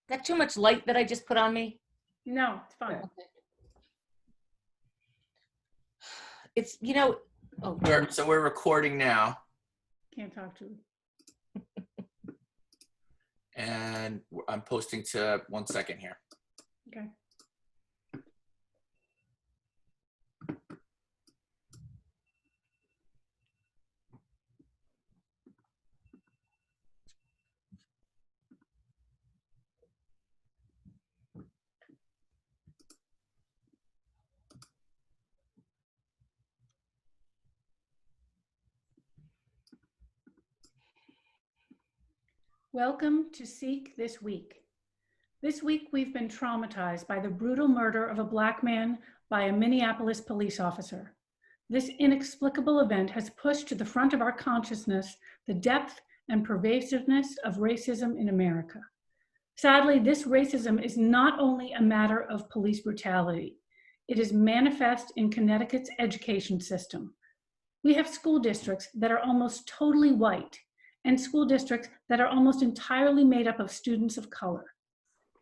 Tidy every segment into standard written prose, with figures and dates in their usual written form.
that too much light that I just put on me? No, it's fine. Okay. It's, you know, oh, So we're recording now, Can't talk to you. and I'm posting to 1 second here. Okay. Welcome to Seek This Week. This week, we've been traumatized by the brutal murder of a Black man by a Minneapolis police officer. This inexplicable event has pushed to the front of our consciousness the depth and pervasiveness of racism in America. Sadly, this racism is not only a matter of police brutality, it is manifest in Connecticut's education system. We have school districts that are almost totally white and school districts that are almost entirely made up of students of color.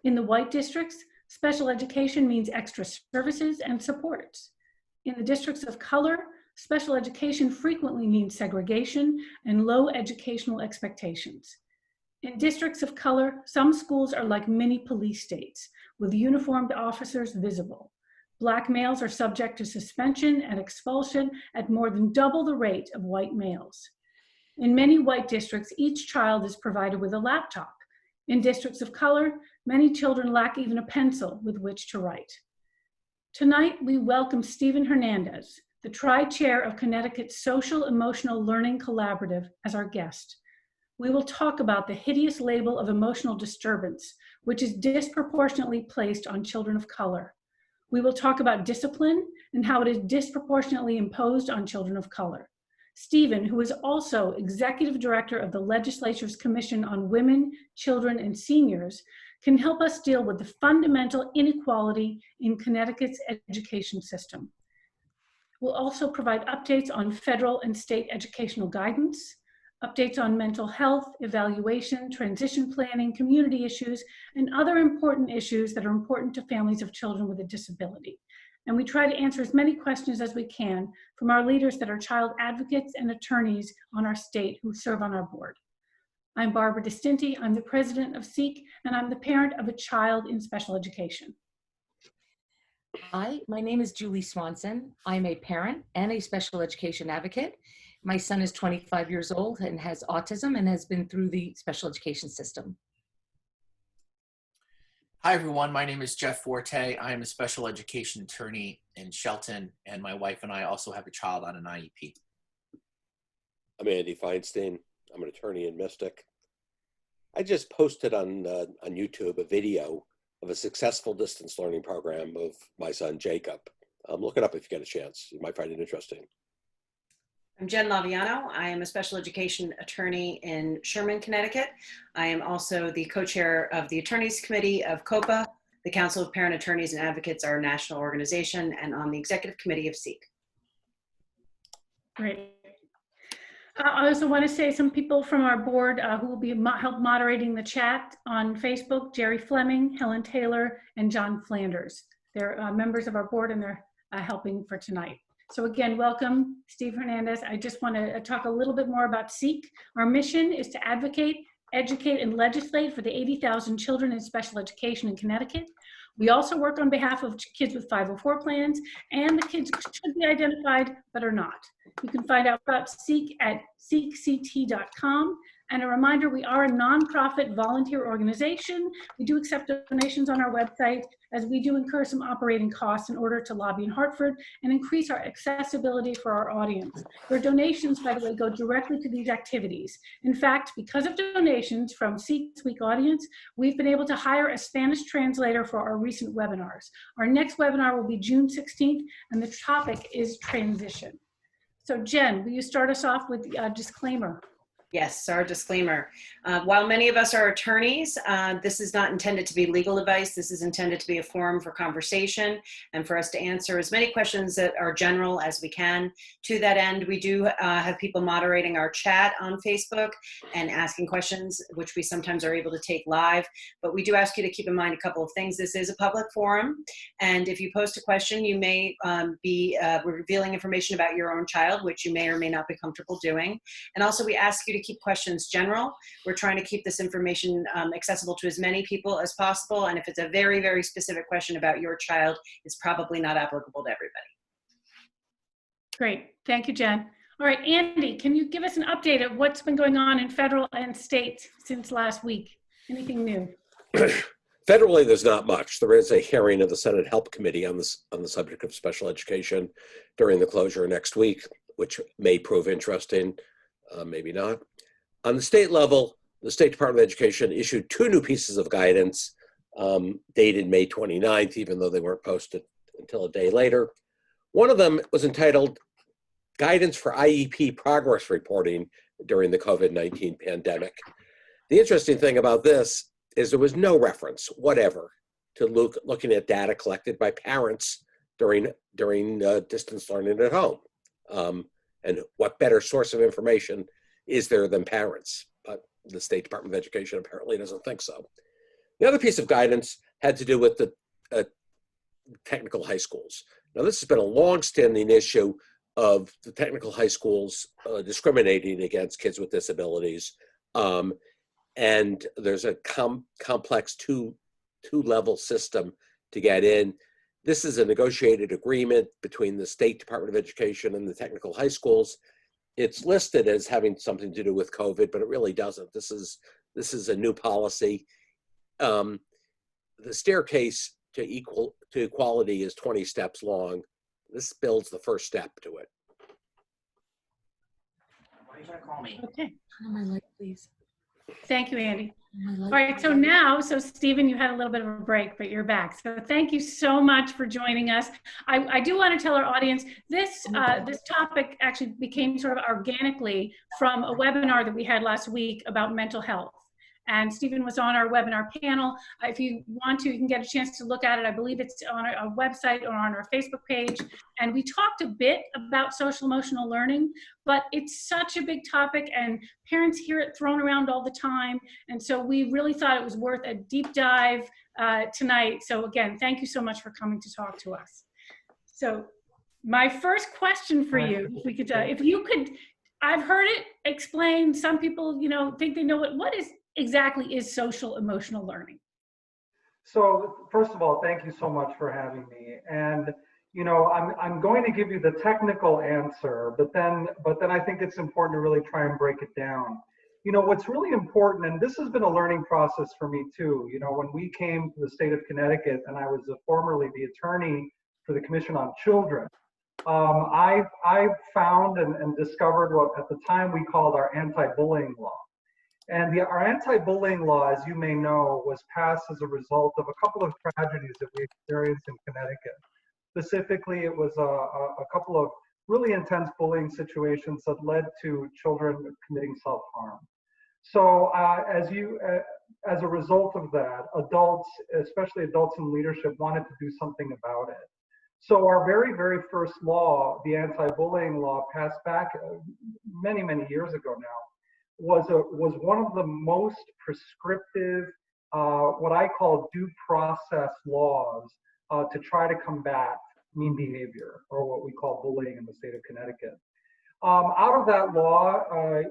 In the white districts, special education means extra services and supports. In the districts of color, special education frequently means segregation and low educational expectations. In districts of color, some schools are like mini police states, with uniformed officers visible. Black males are subject to suspension and expulsion at more than double the rate of white males. In many white districts, each child is provided with a laptop. In districts of color, many children lack even a pencil with which to write. Tonight, we welcome Stephen Hernandez, the Tri-Chair of Connecticut's Social Emotional Learning Collaborative, as our guest. We will talk about the hideous label of emotional disturbance, which is disproportionately placed on children of color. We will talk about discipline and how it is disproportionately imposed on children of color. Stephen, who is also Executive Director of the Legislature's Commission on Women, Children, and Seniors, can help us deal with the fundamental inequality in Connecticut's education system. We'll also provide updates on federal and state educational guidance, updates on mental health, evaluation, transition planning, community issues, and other important issues that are important to families of children with a disability. And we try to answer as many questions as we can from our leaders that are child advocates and attorneys on our state who serve on our board. I'm Barbara DeStinti, I'm the president of SEEK, and I'm the parent of a child in special education. hi, my name is Julie Swanson. I'm a parent and a special education advocate. My son is 25 years old and has autism and has been through the special education system. Hi, everyone. My name is Jeff Forte. I am a special education attorney in Shelton, and my wife and I also have a child on an IEP. I'm Andy Feinstein. I'm an attorney in Mystic. I just posted on YouTube a video of a successful distance learning program of my son, Jacob. Look it up if you get a chance. You might find it interesting. I'm Jen Laviano. I am a special education attorney in Sherman, Connecticut. I am also the co-chair of the Attorneys Committee of COPA, the Council of Parent Attorneys and Advocates, our national organization, and on the executive committee of SEEK. Great. I also want to say some people from our board who will be help moderating the chat on Facebook: Jerry Fleming, Helen Taylor, and John Flanders. They're members of our board and they're helping for tonight. So again, welcome, Steve Hernandez. I just want to talk a little bit more about SEEK. Our mission is to advocate, educate, and legislate for the 80,000 children in special education in Connecticut. We also work on behalf of kids with 504 plans, and the kids should be identified but are not. You can find out about SEEK at seekct.com. And a reminder, we are a nonprofit volunteer organization. We do accept donations on our website, as we do incur some operating costs in order to lobby in Hartford and increase our accessibility for our audience. Your donations, by the way, go directly to these activities. In fact, because of donations from SEEK's Week audience, we've been able to hire a Spanish translator for our recent webinars. Our next webinar will be June 16th, and the topic is transition. So Jen, will you start us off with a disclaimer? Yes, our disclaimer. While many of us are attorneys, this is not intended to be legal advice. This is intended to be a forum for conversation and for us to answer as many questions that are general as we can. To that end, we do have people moderating our chat on Facebook and asking questions, which we sometimes are able to take live. But we do ask you to keep in mind a couple of things. This is a public forum, and if you post a question, you may be revealing information about your own child, which you may or may not be comfortable doing. And also, we ask you to keep questions general. We're trying to keep this information accessible to as many people as possible. And if it's a very, very specific question about your child, it's probably not applicable to everybody. Great. Thank you, Jen. All right, Andy, can you give us an update of what's been going on in federal and state since last week? Anything new? Federally, there's not much. There is a hearing of the Senate Help Committee on the subject of special education during the closure next week, which may prove interesting, maybe not. On the state level, the State Department of Education issued 2 new pieces of guidance dated May 29th, even though they weren't posted until a day later. One of them was entitled Guidance for IEP Progress Reporting During the COVID-19 Pandemic. The interesting thing about this is there was no reference whatever to looking at data collected by parents during distance learning at home. And what better source of information is there than parents? But the State Department of Education apparently doesn't think so. The other piece of guidance had to do with the technical high schools. Now, this has been a long-standing issue of the technical high schools discriminating against kids with disabilities. And there's a complex two-level system to get in. This is a negotiated agreement between the State Department of Education and the technical high schools. It's listed as having something to do with COVID, but it really doesn't. This is a new policy. The staircase to equality is 20 steps long. This builds the first step to it. Why are you gonna call me? Okay. Turn on my light, please. Thank you, Andy. Turn on my All light. right, so now, Stephen, you had a little bit of a break, but you're back. So thank you so much for joining us. I do want to tell our audience, this topic actually became sort of organically from a webinar that we had last week about mental health. And Stephen was on our webinar panel. If you want to, you can get a chance to look at it. I believe it's on our website or on our Facebook page. And we talked a bit about social emotional learning, but it's such a big topic and parents hear it thrown around all the time. And so we really thought it was worth a deep dive tonight. So again, thank you so much for coming to talk to us. So my first question for you, if we could, if you could, I've heard it explained. Some people, think they know what exactly is social emotional learning? So first of all, thank you so much for having me. And I'm going to give you the technical answer, but then I think it's important to really try and break it down. What's really important, and this has been a learning process for me too. When we came to the state of Connecticut, and I was formerly the attorney for the Commission on Children, I found and discovered what at the time we called our anti-bullying law. And our anti-bullying law, as you may know, was passed as a result of a couple of tragedies that we experienced in Connecticut. Specifically, it was a couple of really intense bullying situations that led to children committing self-harm. So as a result of that, adults, especially adults in leadership, wanted to do something about it. So our very, very first law, the anti-bullying law, passed back many, many years ago now, was one of the most prescriptive, what I call due process laws to try to combat mean behavior, or what we call bullying in the state of Connecticut. Out of that law,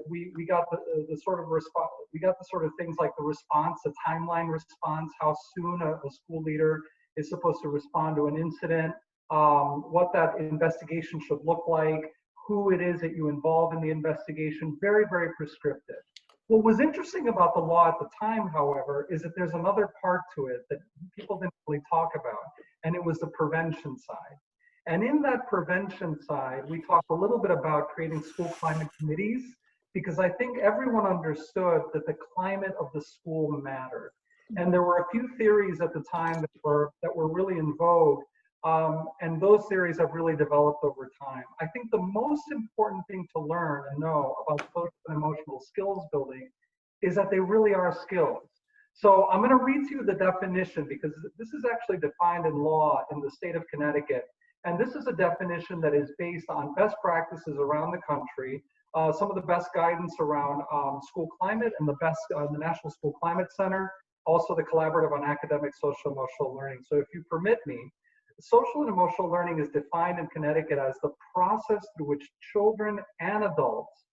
we got the sort of response. We got the sort of things like the response, the timeline response, how soon a school leader is supposed to respond to an incident, what that investigation should look like, who it is that you involve in the investigation, very, very prescriptive. What was interesting about the law at the time, however, is that there's another part to it that people didn't really talk about, and it was the prevention side. And in that prevention side, we talked a little bit about creating school climate committees, because I think everyone understood that the climate of the school mattered. And there were a few theories at the time that were really in vogue And those theories have really developed over time. I think the most important thing to learn and know about social and emotional skills building is that they really are skills. So I'm going to read to you the definition because this is actually defined in law in the state of Connecticut. And this is a definition that is based on best practices around the country, some of the best guidance around school climate and the National School Climate Center, also the Collaborative on Academic, Social, Emotional Learning. So if you permit me, social and emotional learning is defined in Connecticut as the process through which children and adults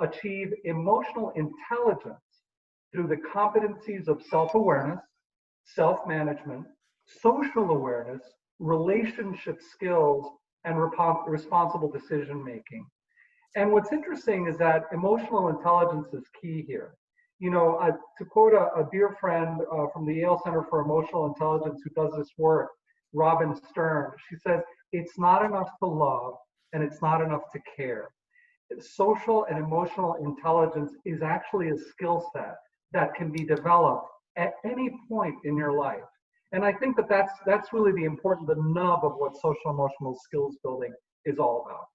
achieve emotional intelligence through the competencies of self-awareness, self-management, social awareness, relationship skills, and responsible decision-making. And what's interesting is that emotional intelligence is key here. You know, to quote a dear friend from the Yale Center for Emotional Intelligence who does this work, Robin Stern, she says, it's not enough to love and it's not enough to care. Social and emotional intelligence is actually a skill set that can be developed at any point in your life. And I think that that's really the nub of what social emotional skills building is all about.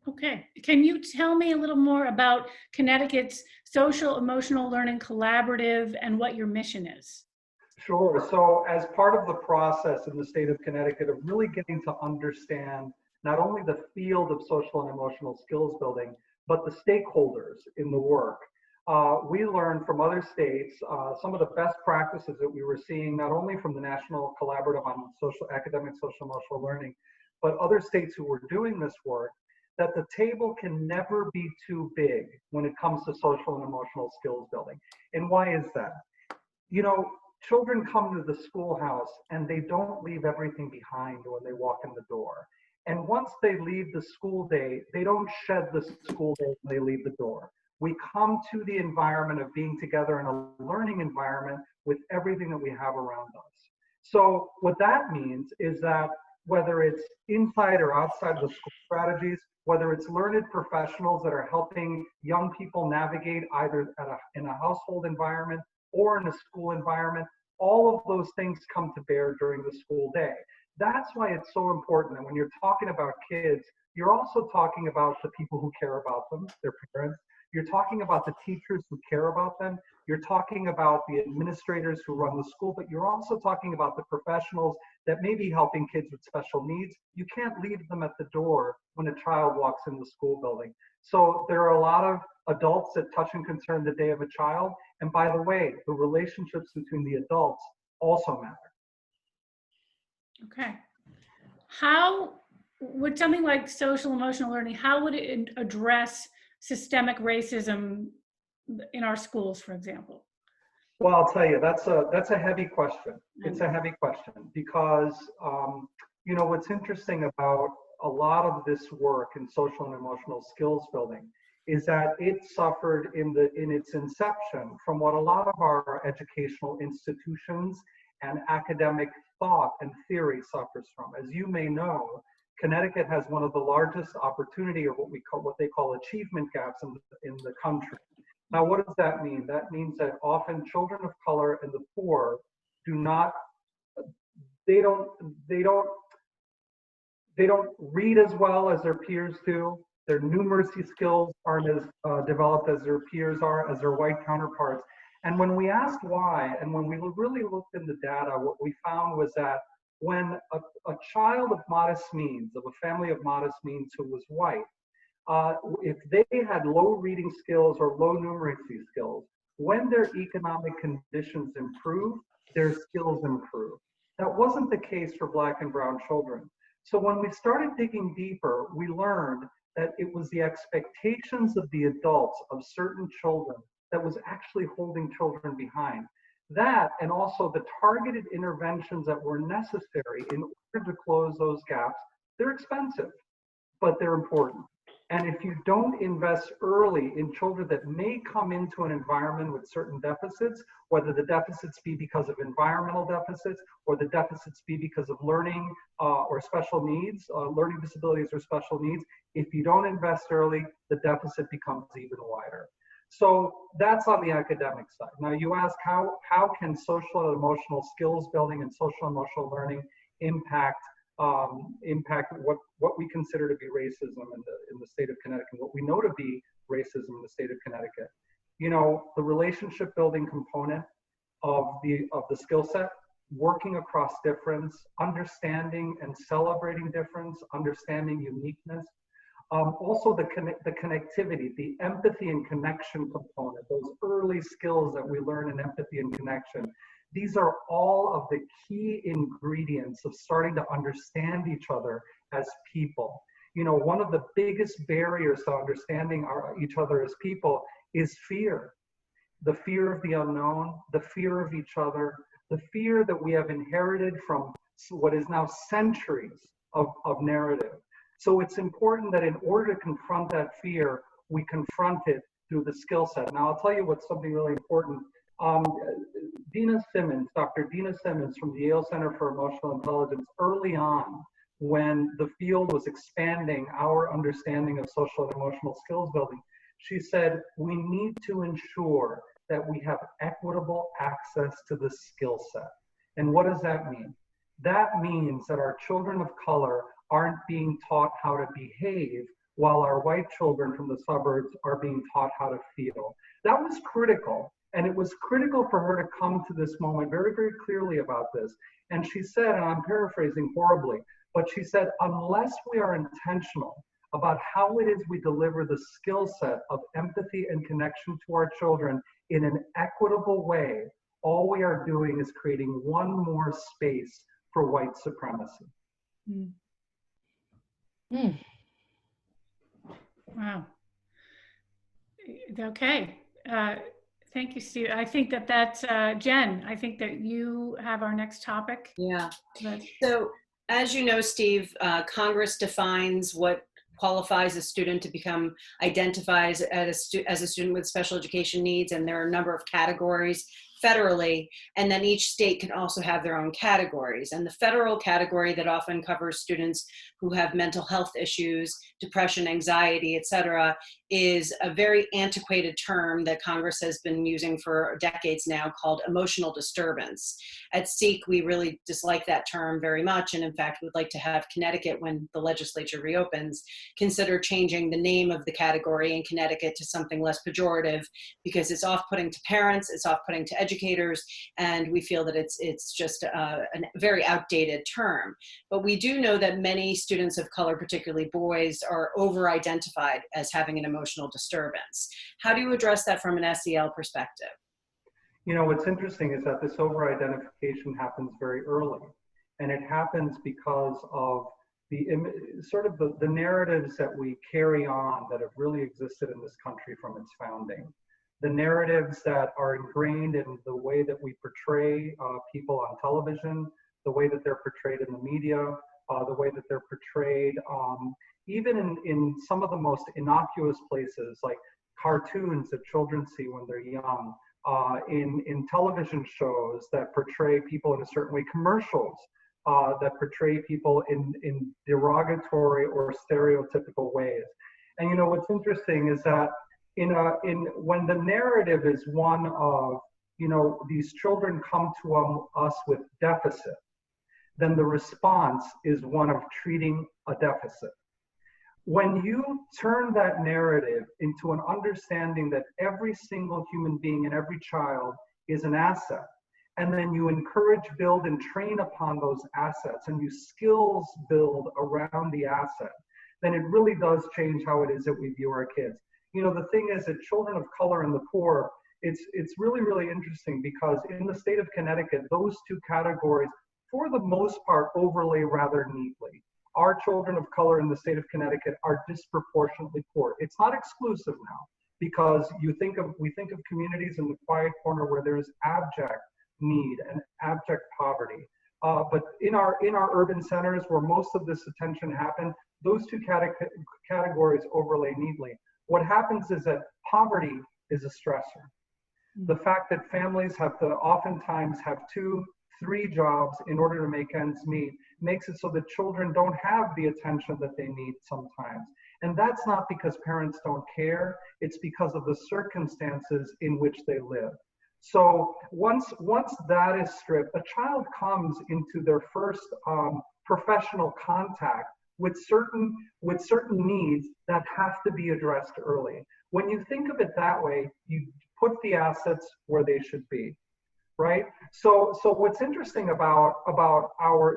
Okay, can you tell me a little more about Connecticut's Social Emotional Learning Collaborative and what your mission is? Sure. So as part of the process in the state of Connecticut of really getting to understand not only the field of social and emotional skills building, but the stakeholders in the work, we learned from other states some of the best practices that we were seeing, not only from the National Collaborative on Academic, Social, Emotional Learning, but other states who were doing this work, that the table can never be too big when it comes to social and emotional skills building. And why is that? You know, children come to the schoolhouse and they don't leave everything behind when they walk in the door. And once they leave the school day, they don't shed the school day when they leave the door. We come to the environment of being together in a learning environment with everything that we have around us. So what that means is that whether it's inside or outside of the school strategies, whether it's learned professionals that are helping young people navigate either in a household environment or in a school environment, all of those things come to bear during the school day. That's why it's so important. And when you're talking about kids, you're also talking about the people who care about them, their parents. You're talking about the teachers who care about them. You're talking about the administrators who run the school, but you're also talking about the professionals that may be helping kids with special needs. You can't leave them at the door when a child walks in the school building. So there are a lot of adults that touch and concern the day of a child. And by the way, the relationships between the adults also matter. Okay. How would something like social emotional learning, how would it address systemic racism in our schools, for example? Well, I'll tell you, that's a heavy question. It's a heavy question because, you know, what's interesting about a lot of this work in social and emotional skills building is that it suffered in its inception from what a lot of our educational institutions and academic thought and theory suffers from. As you may know, Connecticut has one of the largest opportunity, or what they call achievement gaps in the country. Now, what does that mean? That means that often children of color and the poor they don't read as well as their peers do. Their numeracy skills aren't as developed as their peers are, as their white counterparts. And when we asked why, and when we really looked in the data, what we found was that when a child of modest means, of a family of modest means who was white, if they had low reading skills or low numeracy skills, when their economic conditions improved, their skills improved. That wasn't the case for Black and brown children. So when we started digging deeper, we learned that it was the expectations of the adults of certain children that was actually holding children behind. That, and also the targeted interventions that were necessary in order to close those gaps, they're expensive, but they're important. And if you don't invest early in children that may come into an environment with certain deficits, whether the deficits be because of environmental deficits or the deficits be because of learning or special needs, learning disabilities or special needs, if you don't invest early, the deficit becomes even wider. So that's on the academic side. Now you ask how can social and emotional skills building and social and emotional learning impact what we consider to be racism in the state of Connecticut, what we know to be racism in the state of Connecticut. You know, the relationship building component of the skill set, working across difference, understanding and celebrating difference, understanding uniqueness. Also the connectivity, the empathy and connection component, those early skills that we learn in empathy and connection. These are all of the key ingredients of starting to understand each other as people. You know, one of the biggest barriers to understanding each other as people is fear. The fear of the unknown, the fear of each other, the fear that we have inherited from what is now centuries of narrative. So it's important that in order to confront that fear, we confront it through the skill set. Now, I'll tell you what's something really important. Dr. Dina Simmons from the Yale Center for Emotional Intelligence, early on, when the field was expanding our understanding of social and emotional skills building, she said, we need to ensure that we have equitable access to the skill set. And what does that mean? That means that our children of color aren't being taught how to behave while our white children from the suburbs are being taught how to feel. That was critical. And it was critical for her to come to this moment very, very clearly about this. And she said, and I'm paraphrasing horribly, but she said, unless we are intentional about how it is we deliver the skill set of empathy and connection to our children in an equitable way, all we are doing is creating one more space for white supremacy. Mm. Wow. Okay. Thank you, Steve. I think that's Jen. I think that you have our next topic. Yeah. So, as you know, Steve, Congress defines what qualifies a student to become identified as a student with special education needs, and there are a number of categories federally, and then each state can also have their own categories. And the federal category that often covers students who have mental health issues, depression, anxiety, etc., is a very antiquated term that Congress has been using for decades now called emotional disturbance. At SEEK, we really dislike that term very much, and in fact would like to have Connecticut, when the legislature reopens, consider changing the name of the category in Connecticut to something less pejorative, because it's off-putting to parents, it's off-putting to educators, and we feel that it's just a very outdated term. But we do know that many students of color, particularly boys, are over-identified as having an emotional disturbance. How do you address that from an SEL perspective? You know, what's interesting is that this over-identification happens very early, and it happens because of the narratives that we carry on that have really existed in this country from its founding. The narratives that are ingrained in the way that we portray people on television, the way that they're portrayed in the media, the way that they're portrayed even in some of the most innocuous places, like cartoons that children see when they're young, in television shows that portray people in a certain way, commercials that portray people in derogatory or stereotypical ways. And you know, what's interesting is that when the narrative is one of, you know, these children come to us with deficit, then the response is one of treating a deficit. When you turn that narrative into an understanding that every single human being and every child is an asset, and then you encourage, build, and train upon those assets, and you skills build around the asset, then it really does change how it is that we view our kids. You know, the thing is that children of color and the poor, it's really, really interesting, because in the state of Connecticut, those two categories, for the most part, overlay rather neatly. Our children of color in the state of Connecticut are disproportionately poor. It's not exclusive now, because we think of communities in the quiet corner where there is abject need and abject poverty. But in our urban centers where most of this attention happens, those two categories overlay neatly. What happens is that poverty is a stressor. The fact that families have to oftentimes have 2-3 jobs in order to make ends meet makes it so that children don't have the attention that they need sometimes. And that's not because parents don't care, it's because of the circumstances in which they live. So once that is stripped, a child comes into their first professional contact with certain needs that have to be addressed early. When you think of it that way, you put the assets where they should be, right? So what's interesting about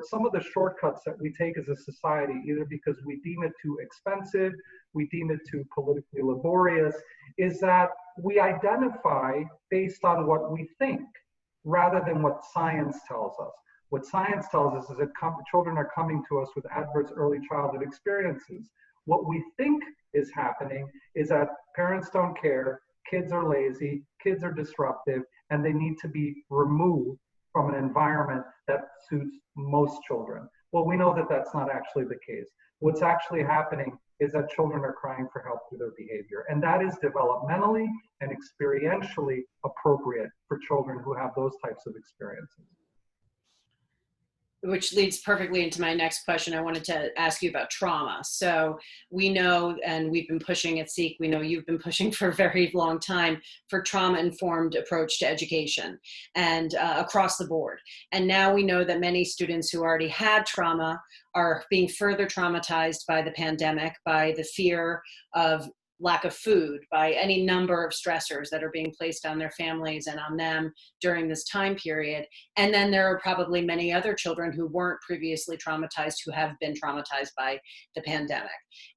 some of the shortcuts that we take as a society, either because we deem it too expensive, we deem it too politically laborious, is that we identify based on what we think rather than what science tells us. What science tells us is that children are coming to us with adverse early childhood experiences. What we think is happening is that parents don't care, kids are lazy, kids are disruptive, and they need to be removed from an environment that suits most children. Well, we know that that's not actually the case. What's actually happening is that children are crying for help through their behavior. And that is developmentally and experientially appropriate for children who have those types of experiences. Which leads perfectly into my next question. I wanted to ask you about trauma. So we know, and we've been pushing at SEEK, we know you've been pushing for a very long time for trauma-informed approach to education and across the board. And now we know that many students who already had trauma are being further traumatized by the pandemic, by the fear of lack of food, by any number of stressors that are being placed on their families and on them during this time period. And then there are probably many other children who weren't previously traumatized who have been traumatized by the pandemic.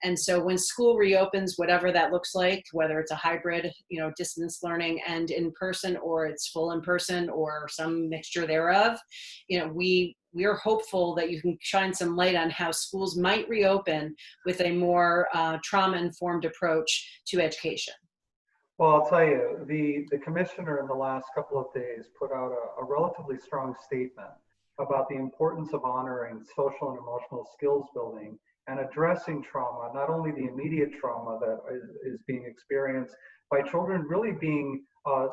And so when school reopens, whatever that looks like, whether it's a hybrid, distance learning and in person, or it's full in person or some mixture thereof, we are hopeful that you can shine some light on how schools might reopen with a more trauma-informed approach to education. Well, I'll tell you, the commissioner in the last couple of days put out a relatively strong statement about the importance of honoring social and emotional skills building and addressing trauma, not only the immediate trauma that is being experienced by children really being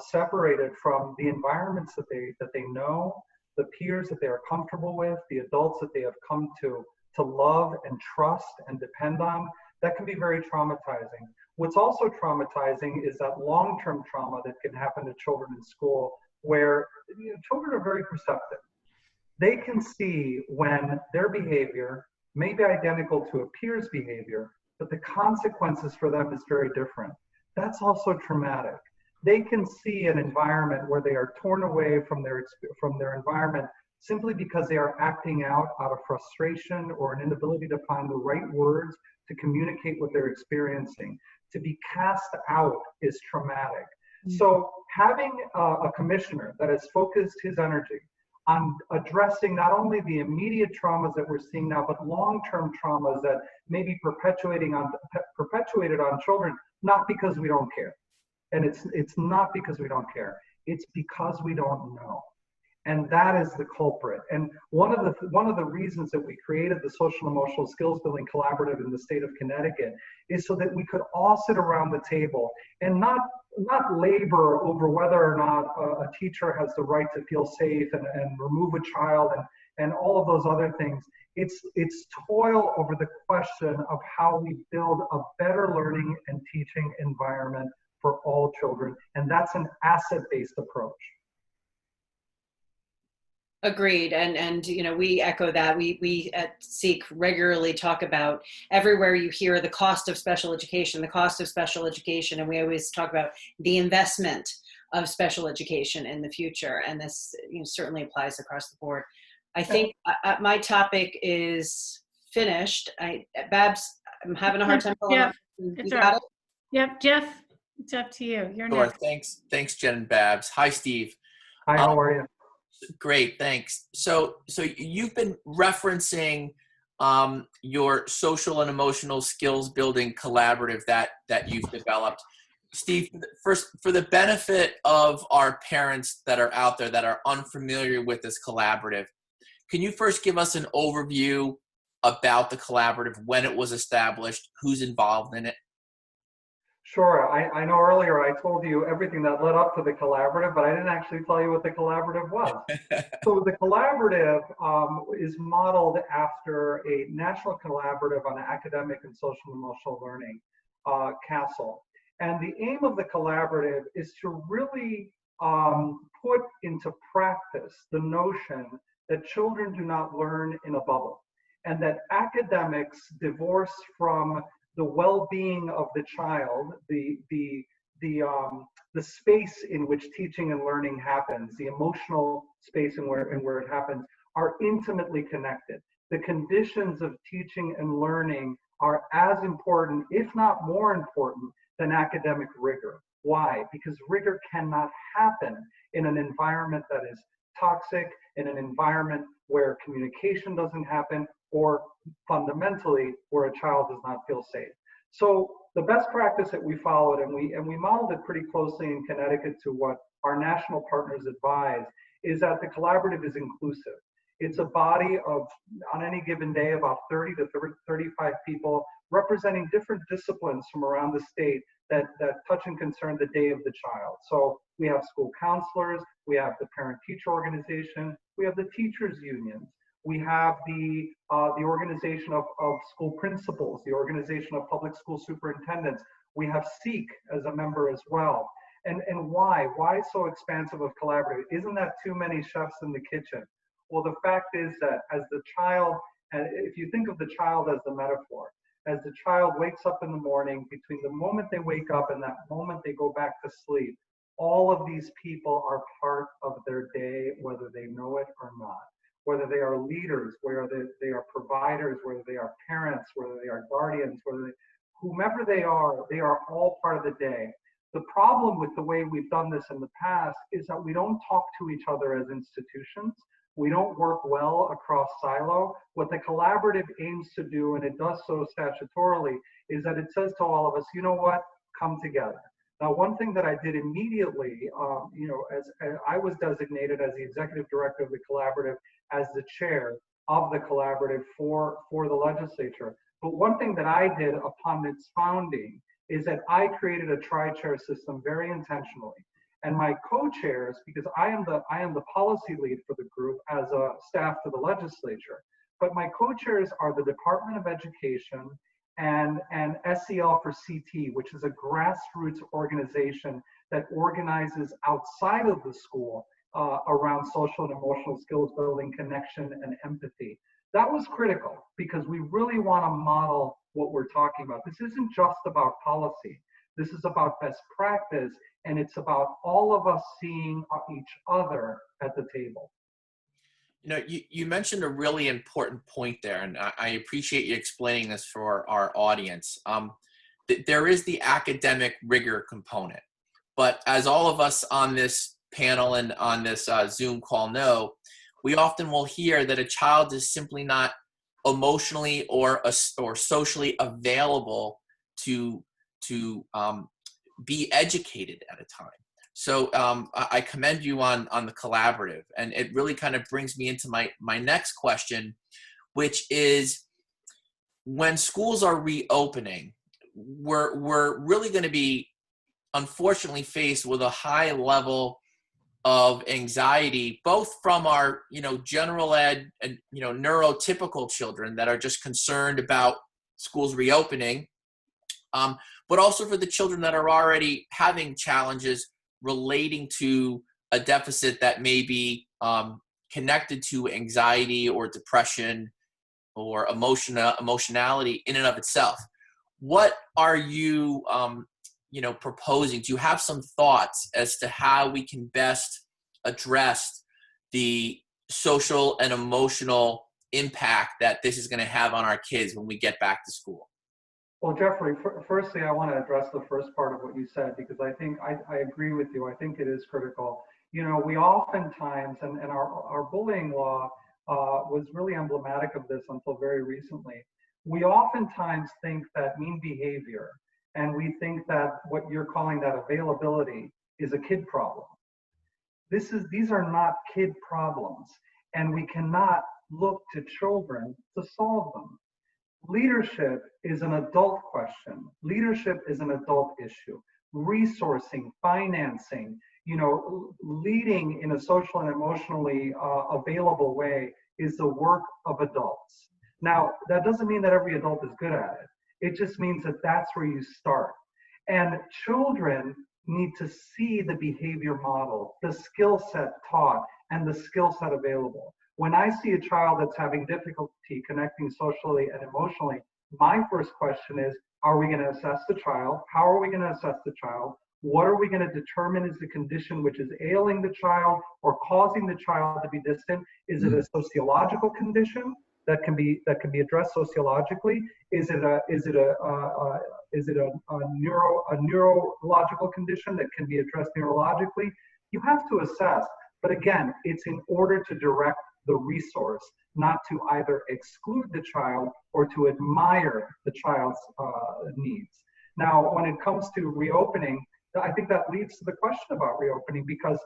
separated from the environments that they know, the peers that they are comfortable with, the adults that they have come to love and trust and depend on. That can be very traumatizing. What's also traumatizing is that long-term trauma that can happen to children in school, where children are very perceptive. They can see when their behavior may be identical to a peer's behavior, but the consequences for them is very different. That's also traumatic. They can see an environment where they are torn away from their environment simply because they are acting out of frustration or an inability to find the right words to communicate what they're experiencing. To be cast out is traumatic. So having a commissioner that has focused his energy on addressing not only the immediate traumas that we're seeing now, but long-term traumas that may be perpetuated on children, not because we don't care. And it's not because we don't care. It's because we don't know. And that is the culprit. And one of the reasons that we created the Social Emotional Skills Building Collaborative in the state of Connecticut is so that we could all sit around the table and not labor over whether or not a teacher has the right to feel safe and remove a child and all of those other things. It's toil over the question of how we build a better learning and teaching environment for all children. And that's an asset-based approach. Agreed. And we echo that. We at SEEK regularly talk about everywhere you hear the cost of special education, and we always talk about the investment of special education in the future. And this certainly applies across the board. I think my topic is finished. Babs, I'm having a hard time pulling up. It's all right. Yep, Jeff, it's up to you. You're Sure. next. Thanks, Jen and Babs. Hi, Steve. Hi, how are you? Great, thanks. So you've been referencing your social and emotional skills building collaborative that you've developed. Steve, first, for the benefit of our parents that are out there that are unfamiliar with this collaborative, can you first give us an overview about the collaborative, when it was established, who's involved in it? Sure. I know earlier I told you everything that led up to the collaborative, but I didn't actually tell you what the collaborative was. So the collaborative is modeled after a national collaborative on academic and social and emotional learning, CASEL. And the aim of the collaborative is to really put into practice the notion that children do not learn in a bubble, and that academics divorce from the well-being of the child, the space in which teaching and learning happens, the emotional space and where it happens, are intimately connected. The conditions of teaching and learning are as important, if not more important, than academic rigor. Why? Because rigor cannot happen in an environment that is toxic, in an environment where communication doesn't happen, or fundamentally where a child does not feel safe. So the best practice that we followed, and we modeled it pretty closely in Connecticut to what our national partners advise, is that the collaborative is inclusive. It's a body of, on any given day, about 30 to 35 people representing different disciplines from around the state that touch and concern the day of the child. So we have school counselors, we have the parent-teacher organization, we have the teachers unions, we have the organization of school principals, the organization of public school superintendents. We have SEEK as a member as well. And why? Why so expansive of collaborative? Isn't that too many chefs in the kitchen? Well, the fact is that as the child, if you think of the child as the metaphor, as the child wakes up in the morning, between the moment they wake up and that moment they go back to sleep, all of these people are part of their day, whether they know it or not. Whether they are leaders, whether they are providers, whether they are parents, whether they are guardians, whomever they are all part of the day. The problem with the way we've done this in the past is that we don't talk to each other as institutions. We don't work well across silo. What the collaborative aims to do, and it does so statutorily, is that it says to all of us, you know what, come together. Now, one thing that I did immediately, as I was designated as the executive director of the collaborative, as the chair of the collaborative for the legislature. But one thing that I did upon its founding is that I created a tri-chair system very intentionally. And my co-chairs, because I am the policy lead for the group as a staff to the legislature, but my co-chairs are the Department of Education and SEL for CT, which is a grassroots organization that organizes outside of the school around social and emotional skills building, connection, and empathy. That was critical because we really want to model what we're talking about. This isn't just about policy. This is about best practice, and it's about all of us seeing each other at the table. You know, you mentioned a really important point there, and I appreciate you explaining this for our audience. There is the academic rigor component, but as all of us on this panel and on this Zoom call know, we often will hear that a child is simply not emotionally or socially available to be educated at a time. So I commend you on the collaborative, and it really kind of brings me into my next question, which is when schools are reopening, we're really going to be unfortunately faced with a high level of anxiety, both from our general ed and neurotypical children that are just concerned about schools reopening, but also for the children that are already having challenges relating to a deficit that may be connected to anxiety or depression or emotionality in and of itself. What are you proposing? Do you have some thoughts as to how we can best address the social and emotional impact that this is going to have on our kids when we get back to school? Well, Jeffrey, firstly, I want to address the first part of what you said, because I think I agree with you. I think it is critical. We oftentimes, and our bullying law was really emblematic of this until very recently. We oftentimes think that mean behavior, and we think that what you're calling that availability is a kid problem. These are not kid problems, and we cannot look to children to solve them. Leadership is an adult question. Leadership is an adult issue. Resourcing, financing, leading in a social and emotionally available way is the work of adults. Now, that doesn't mean that every adult is good at it. It just means that that's where you start. And children need to see the behavior model, the skill set taught, and the skill set available. When I see a child that's having difficulty connecting socially and emotionally, my first question is, are we going to assess the child? How are we going to assess the child? What are we going to determine is the condition which is ailing the child or causing the child to be distant? Is it a sociological condition that can be addressed sociologically? Is it a neurological condition that can be addressed neurologically? You have to assess, but again, it's in order to direct the resource, not to either exclude the child or to admire the child's needs. Now, when it comes to reopening, I think that leads to the question about reopening, because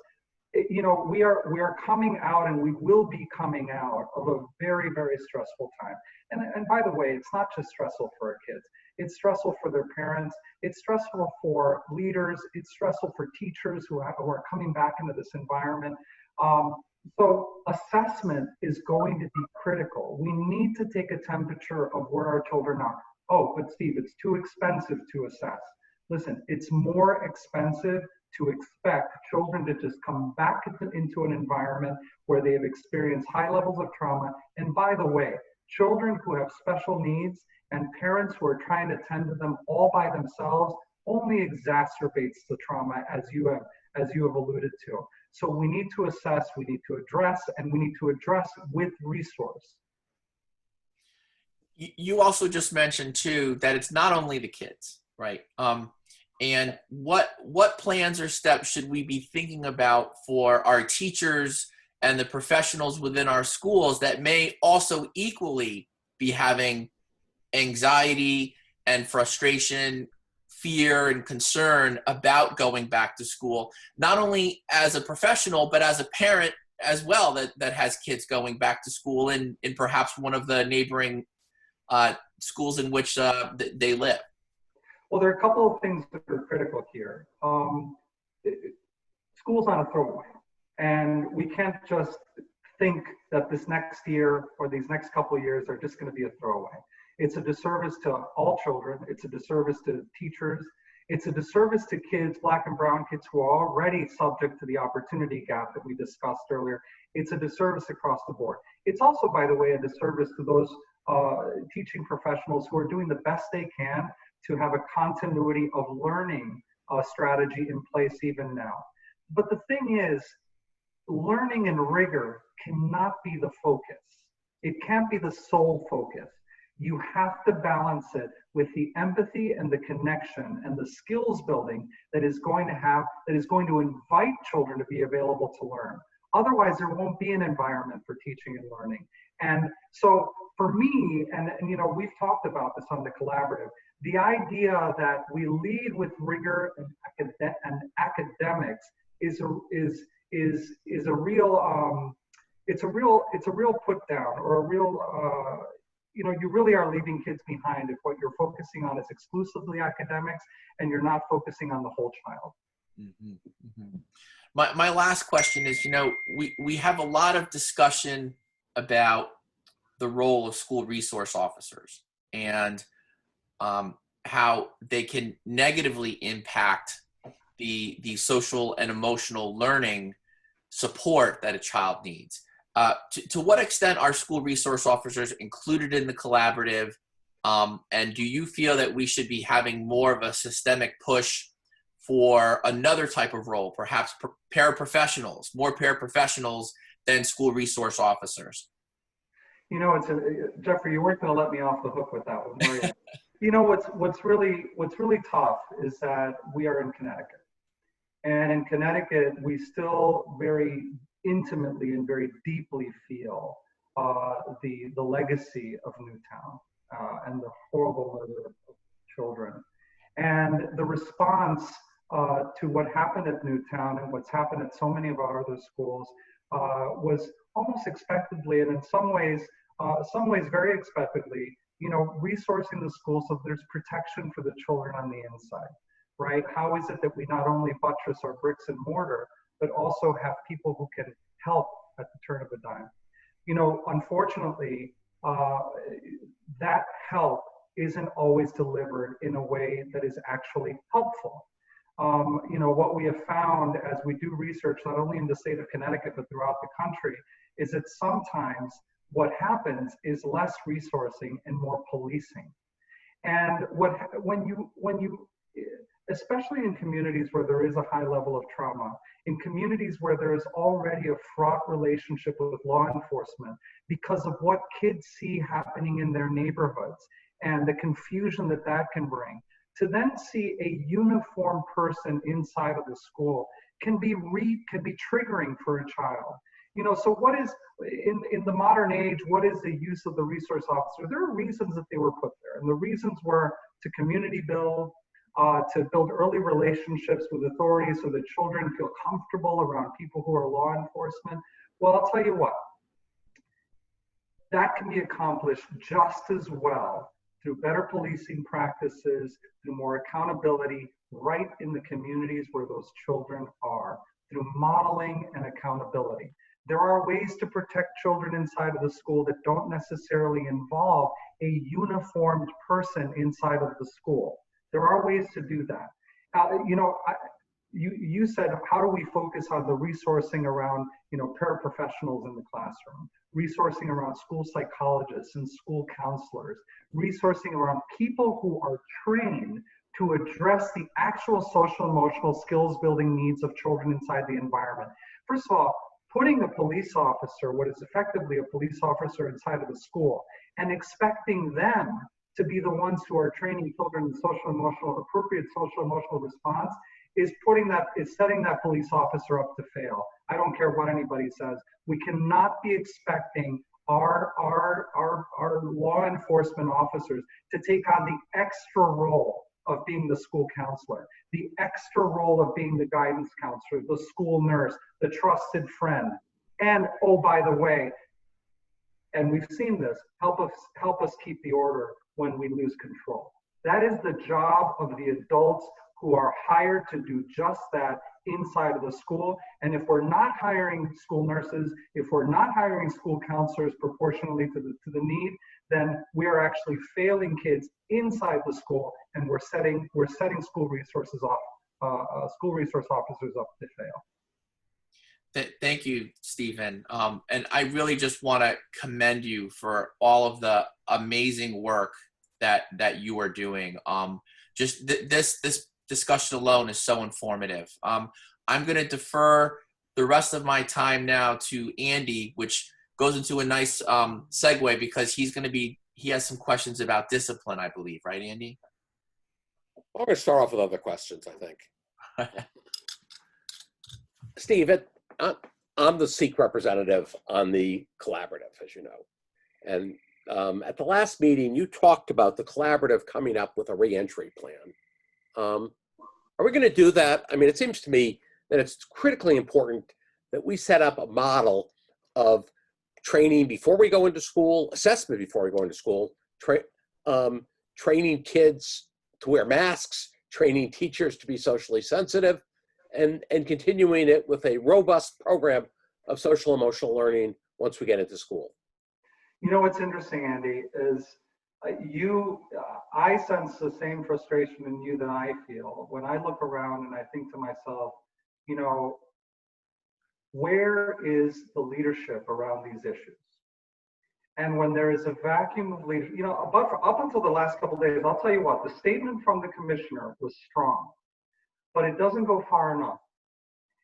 we are coming out, and we will be coming out of a very, very stressful time. And by the way, it's not just stressful for our kids. It's stressful for their parents. It's stressful for leaders. It's stressful for teachers who are coming back into this environment. So assessment is going to be critical. We need to take a temperature of where our children are. Oh, but Steve, it's too expensive to assess. Listen, it's more expensive to expect children to just come back into an environment where they have experienced high levels of trauma. And by the way, children who have special needs and parents who are trying to tend to them all by themselves only exacerbates the trauma, as you have alluded to. So we need to assess, we need to address, and we need to address with resource. You also just mentioned too that it's not only the kids, right? And what plans or steps should we be thinking about for our teachers and the professionals within our schools that may also equally be having anxiety and frustration, fear and concern about going back to school, not only as a professional, but as a parent as well that has kids going back to school in perhaps one of the neighboring schools in which they live? Well, there are a couple of things that are critical here. School's not a throwaway, and we can't just think that this next year or these next couple of years are just going to be a throwaway. It's a disservice to all children. It's a disservice to teachers. It's a disservice to kids, Black and brown kids, who are already subject to the opportunity gap that we discussed earlier. It's a disservice across the board. It's also, by the way, a disservice to those teaching professionals who are doing the best they can to have a continuity of learning strategy in place even now. But the thing is, learning and rigor cannot be the focus. It can't be the sole focus. You have to balance it with the empathy and the connection and the skills building that is going to invite children to be available to learn. Otherwise, there won't be an environment for teaching and learning. And so for me, and we've talked about this on the collaborative, the idea that we lead with rigor and academics is a real put down, or a real you really are leaving kids behind if what you're focusing on is exclusively academics and you're not focusing on the whole child. Mm-hmm. Mm-hmm. My last question is, we have a lot of discussion about the role of school resource officers and how they can negatively impact the social and emotional learning support that a child needs. To what extent are school resource officers included in the collaborative? And do you feel that we should be having more of a systemic push for another type of role, perhaps paraprofessionals, more paraprofessionals than school resource officers? Jeffrey, you weren't going to let me off the hook with that one, were you? What's really tough is that we are in Connecticut. And in Connecticut, we still very intimately and very deeply feel the legacy of Newtown and the horrible murder of children. And the response to what happened at Newtown and what's happened at so many of our other schools was almost expectedly, and in some ways very expectedly, resourcing the schools so there's protection for the children on the inside, right? How is it that we not only buttress our bricks and mortar, but also have people who can help at the turn of a dime? Unfortunately, that help isn't always delivered in a way that is actually helpful. You know, what we have found as we do research, not only in the state of Connecticut, but throughout the country, is that sometimes what happens is less resourcing and more policing. And when you, especially in communities where there is a high level of trauma, in communities where there is already a fraught relationship with law enforcement because of what kids see happening in their neighborhoods and the confusion that that can bring, to then see a uniform person inside of the school can be triggering for a child. You know, so what is, in the modern age, what is the use of the resource officer? There are reasons that they were put there, and the reasons were to community build, to build early relationships with authorities so that children feel comfortable around people who are law enforcement. Well, I'll tell you what, that can be accomplished just as well through better policing practices, through more accountability right in the communities where those children are, through modeling and accountability. There are ways to protect children inside of the school that don't necessarily involve a uniformed person inside of the school. There are ways to do that. You know, you said, how do we focus on the resourcing around, you know, paraprofessionals in the classroom, resourcing around school psychologists and school counselors, resourcing around people who are trained to address the actual social emotional skills building needs of children inside the environment. First of all, putting a police officer, what is effectively a police officer inside of the school, and expecting them to be the ones who are training children in social emotional, appropriate social emotional response is setting that police officer up to fail. I don't care what anybody says. We cannot be expecting our law enforcement officers to take on the extra role of being the school counselor, the extra role of being the guidance counselor, the school nurse, the trusted friend. And oh, by the way, and we've seen this, help us keep the order when we lose control. That is the job of the adults who are hired to do just that inside of the school. And if we're not hiring school nurses, if we're not hiring school counselors proportionally to the need, then we are actually failing kids inside the school, and we're setting school resource officers up to fail. Thank you, Stephen. And I really just want to commend you for all of the amazing work that you are doing. Just this discussion alone is so informative. I'm going to defer the rest of my time now to Andy, which goes into a nice segue because he has some questions about discipline, I believe, right, Andy? I'm going to start off with other questions, I think. Steve, I'm the Sikh representative on the collaborative, as you know. And at the last meeting, you talked about the collaborative coming up with a reentry plan. Are we going to do that? I mean, it seems to me that it's critically important that we set up a model of training before we go into school, assessment before we go into school, training kids to wear masks, training teachers to be socially sensitive, and thereing it with a robust program of social emotional learning once we get into school. You know what's interesting, Andy, is I sense the same frustration in you that I feel when I look around and I think to myself, you know, where is the leadership around these issues? And when there is a vacuum of leadership, you know, up until the last couple of days, I'll tell you what, the statement from the commissioner was strong, but it doesn't go far enough.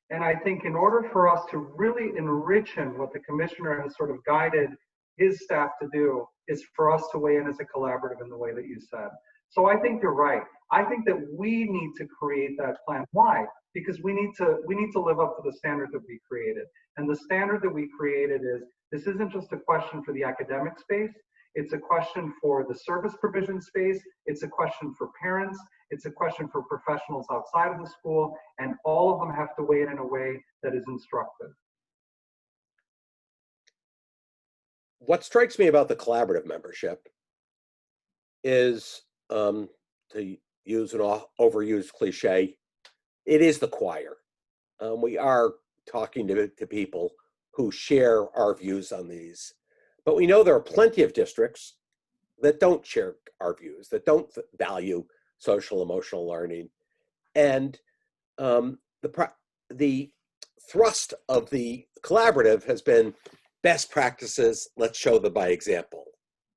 And I think in order for us to really enrich in what the commissioner has sort of guided his staff to do is for us to weigh in as a collaborative in the way that you said. So I think you're right. I think that we need to create that plan. Why? Because we need to live up to the standard that we created. And the standard that we created is, this isn't just a question for the academic space. It's a question for the service provision space. It's a question for parents. It's a question for professionals outside of the school. And all of them have to weigh in a way that is instructive. What strikes me about the collaborative membership is, to use an overused cliche, it is the choir. We are talking to people who share our views on these, but we know there are plenty of districts that don't share our views, that don't value social emotional learning. And the thrust of the collaborative has been best practices. Let's show them by example.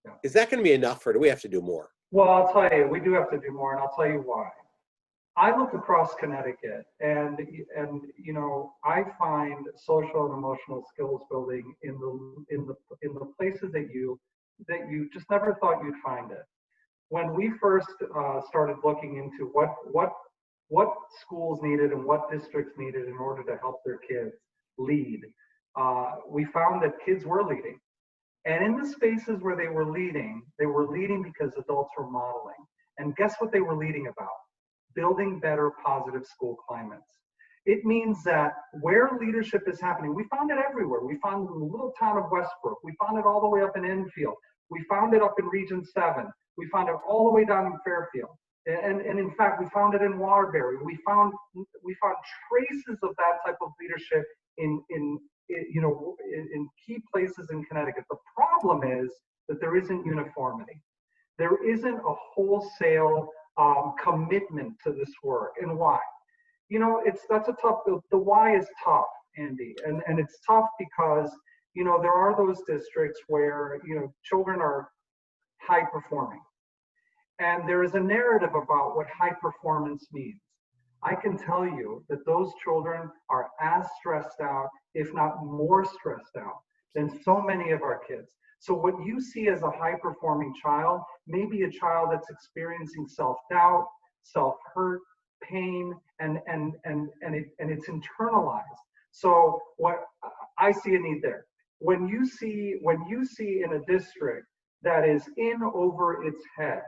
Yeah. Is that going to be enough, or do we have to do more? Well, I'll tell you, we do have to do more, and I'll tell you why. I look across Connecticut, and you know, I find social and emotional skills building in the places that you just never thought you'd find it. When we first started looking into what schools needed and what districts needed in order to help their kids lead, we found that kids were leading. And in the spaces where they were leading because adults were modeling. And guess what they were leading about? Building better, positive school climates. It means that where leadership is happening, we found it everywhere. We found it in the little town of Westbrook. We found it all the way up in Enfield. We found it up in Region 7. We found it all the way down in Fairfield. And in fact, we found it in Waterbury. We found traces of that type of leadership in key places in Connecticut. The problem is that there isn't uniformity. There isn't a wholesale commitment to this work. And why? You know, the why is tough, Andy. And it's tough because, you know, there are those districts where, you know, children are high performing. And there is a narrative about what high performance means. I can tell you that those children are as stressed out, if not more stressed out, than so many of our kids. So what you see as a high-performing child may be a child that's experiencing self-doubt, self-hurt, pain, and it's internalized. So what I see a need there. When you see in a district that is in over its head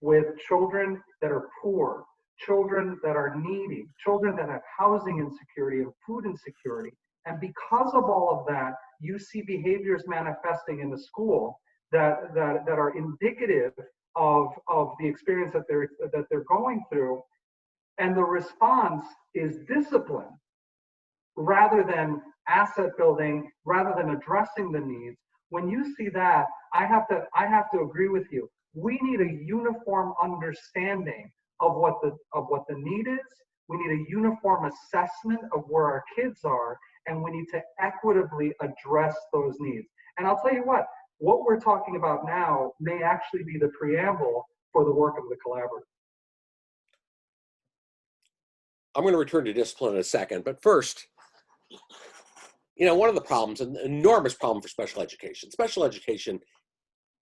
with children that are poor, children that are needy, children that have housing insecurity and food insecurity, and because of all of that, you see behaviors manifesting in the school that are indicative of the experience that they're going through, and the response is discipline rather than asset building, rather than addressing the needs. When you see that, I have to agree with you. We need a uniform understanding of what the need is. We need a uniform assessment of where our kids are, and we need to equitably address those needs. And I'll tell you what we're talking about now may actually be the preamble for the work of the collaborative. I'm going to return to discipline in a second, but first, you know, one of the problems, an enormous problem for special education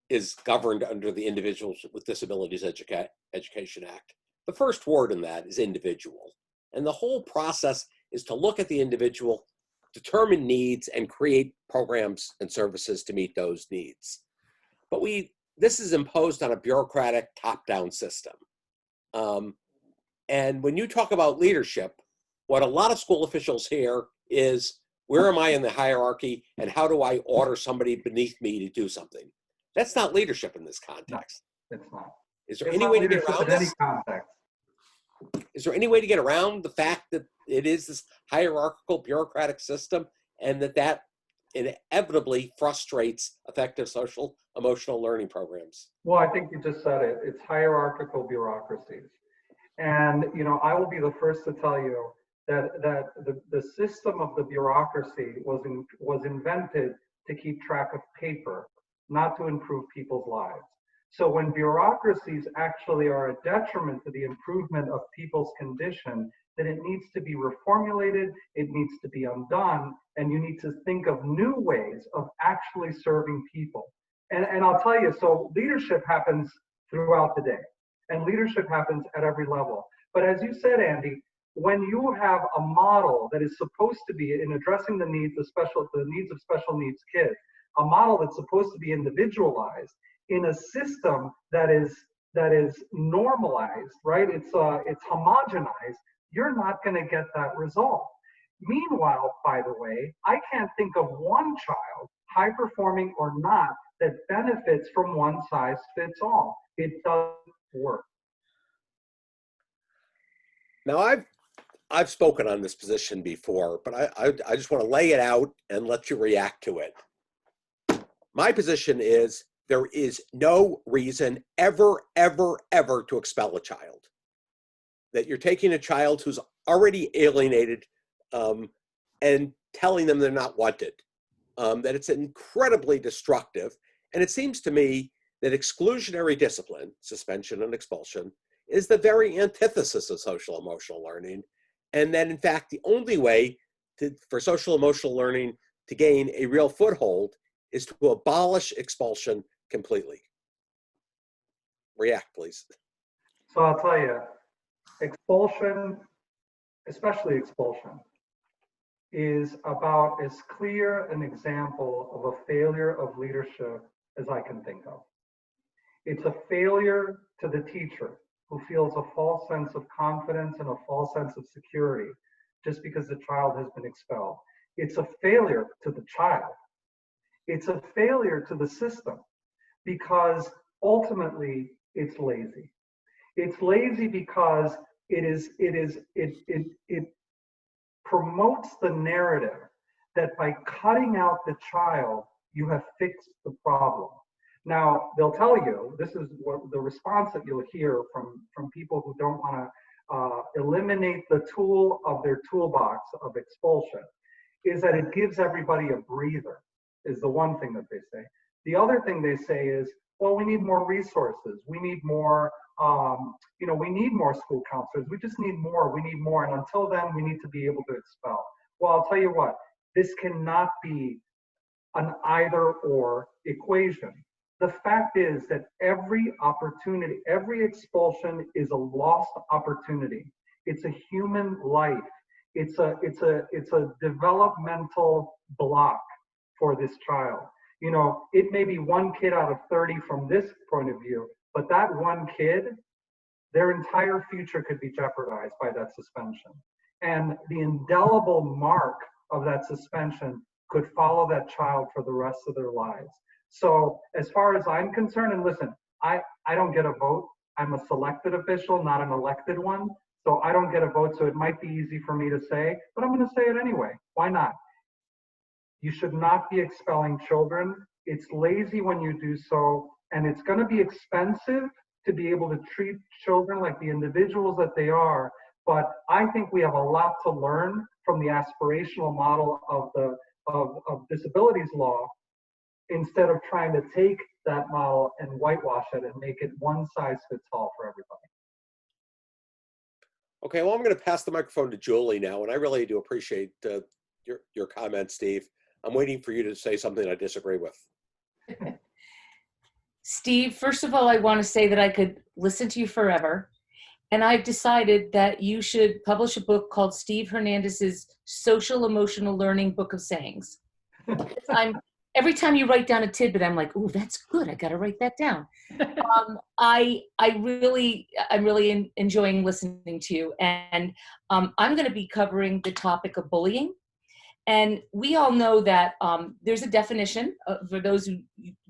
is governed under the Individuals with Disabilities Education Act. The first word in that is individual. And the whole process is to look at the individual, determine needs, and create programs and services to meet those needs. But this is imposed on a bureaucratic top-down system. And when you talk about leadership, what a lot of school officials hear is, where am I in the hierarchy, and how do I order somebody beneath me to do something? That's not leadership in this context. No, it's not. Is there any way to get around this? Is there any way to get around the fact that it is this hierarchical bureaucratic system, and that inevitably frustrates effective social emotional learning programs? Well, I think you just said it. It's hierarchical bureaucracies. And, you know, I will be the first to tell you that the system of the bureaucracy was invented to keep track of paper, not to improve people's lives. So when bureaucracies actually are a detriment to the improvement of people's condition, then it needs to be reformulated, it needs to be undone, and you need to think of new ways of actually serving people. And I'll tell you, so leadership happens throughout the day, and leadership happens at every level. But as you said, Andy, when you have a model that is supposed to be in addressing the needs of special needs kids, a model that's supposed to be individualized in a system that is normalized, right? It's homogenized. You're not going to get that result. Meanwhile, by the way, I can't think of one child, high performing or not, that benefits from one size fits all. It doesn't work. Now, I've spoken on this position before, but I just want to lay it out and let you react to it. My position is there is no reason ever to expel a child. that you're taking a child who's already alienated and telling them they're not wanted, that it's incredibly destructive. And it seems to me that exclusionary discipline, suspension and expulsion, is the very antithesis of social emotional learning. And that in fact, the only way for social emotional learning to gain a real foothold is to abolish expulsion completely. React, please. So I'll tell you, expulsion, especially expulsion, is about as clear an example of a failure of leadership as I can think of. It's a failure to the teacher who feels a false sense of confidence and a false sense of security just because the child has been expelled. It's a failure to the child. It's a failure to the system because ultimately it's lazy. It's lazy because it promotes the narrative that by cutting out the child, you have fixed the problem. Now, they'll tell you, this is what the response that you'll hear from people who don't want to eliminate the tool of their toolbox of expulsion, is that it gives everybody a breather, is the one thing that they say. The other thing they say is, well, we need more resources. We need more, we need more school counselors. We just need more, we need more. And until then, we need to be able to expel. Well, I'll tell you what, this cannot be an either or equation. The fact is that every opportunity, every expulsion is a lost opportunity. It's a human life. It's a developmental block for this child. You know, it may be one kid out of 30 from this point of view, but that one kid, their entire future could be jeopardized by that suspension. And the indelible mark of that suspension could follow that child for the rest of their lives. So as far as I'm concerned, and listen, I don't get a vote. I'm a selected official, not an elected one. So I don't get a vote, so it might be easy for me to say, but I'm going to say it anyway. Why not? You should not be expelling children. It's lazy when you do so, and it's going to be expensive to be able to treat children like the individuals that they are. But I think we have a lot to learn from the aspirational model of disabilities law, instead of trying to take that model and whitewash it and make it one size fits all for everybody. Okay, well, I'm going to pass the microphone to Julie now, and I really do appreciate your comments, Steve. I'm waiting for you to say something I disagree with. Steve, first of all, I want to say that I could listen to you forever. And I've decided that you should publish a book called Steve Hernandez's Social Emotional Learning Book of Sayings. Every time you write down a tidbit, I'm like, "Ooh, that's good. I got to write that down." I'm really enjoying listening to you, and I'm going to be covering the topic of bullying. And we all know that there's a definition, for those who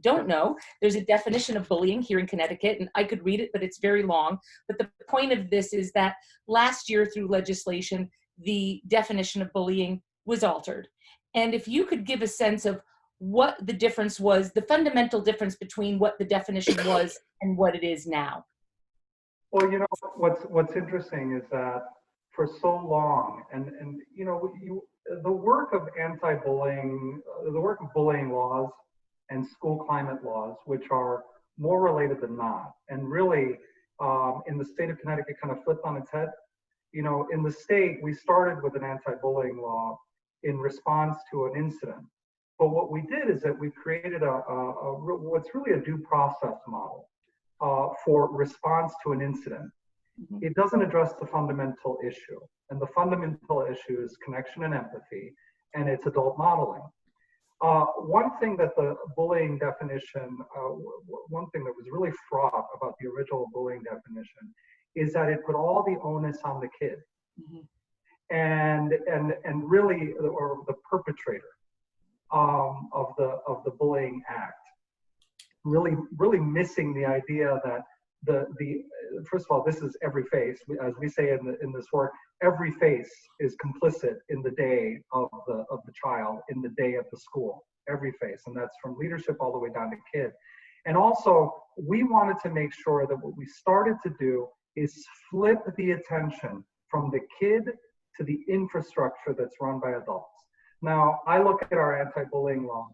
don't know, there's a definition of bullying here in Connecticut, and I could read it, but it's very long. But the point of this is that last year through legislation, the definition of bullying was altered. And if you could give a sense of what the difference was, the fundamental difference between what the definition was and what it is now. Well, you know, what's interesting is that for so long, and you know, the work of anti-bullying, the work of bullying laws and school climate laws, which are more related than not, and really in the state of Connecticut kind of flipped on its head. You know, in the state, we started with an anti-bullying law in response to an incident. But what we did is that we created what's really a due process model for response to an incident. Mm-hmm. It doesn't address the fundamental issue. And the fundamental issue is connection and empathy, and it's adult modeling. One thing that the bullying definition, one thing that was really fraught about the original bullying definition is that it put all the onus on the kid. Mm-hmm. and really, or the perpetrator. Of the bullying act, really missing the idea that the first of all, this is every face, as we say in this work, every face is complicit in the day of the child, in the day of the school, every face, and that's from leadership all the way down to kid. And also, we wanted to make sure that what we started to do is flip the attention from the kid to the infrastructure that's run by adults. Now, I look at our anti-bullying law,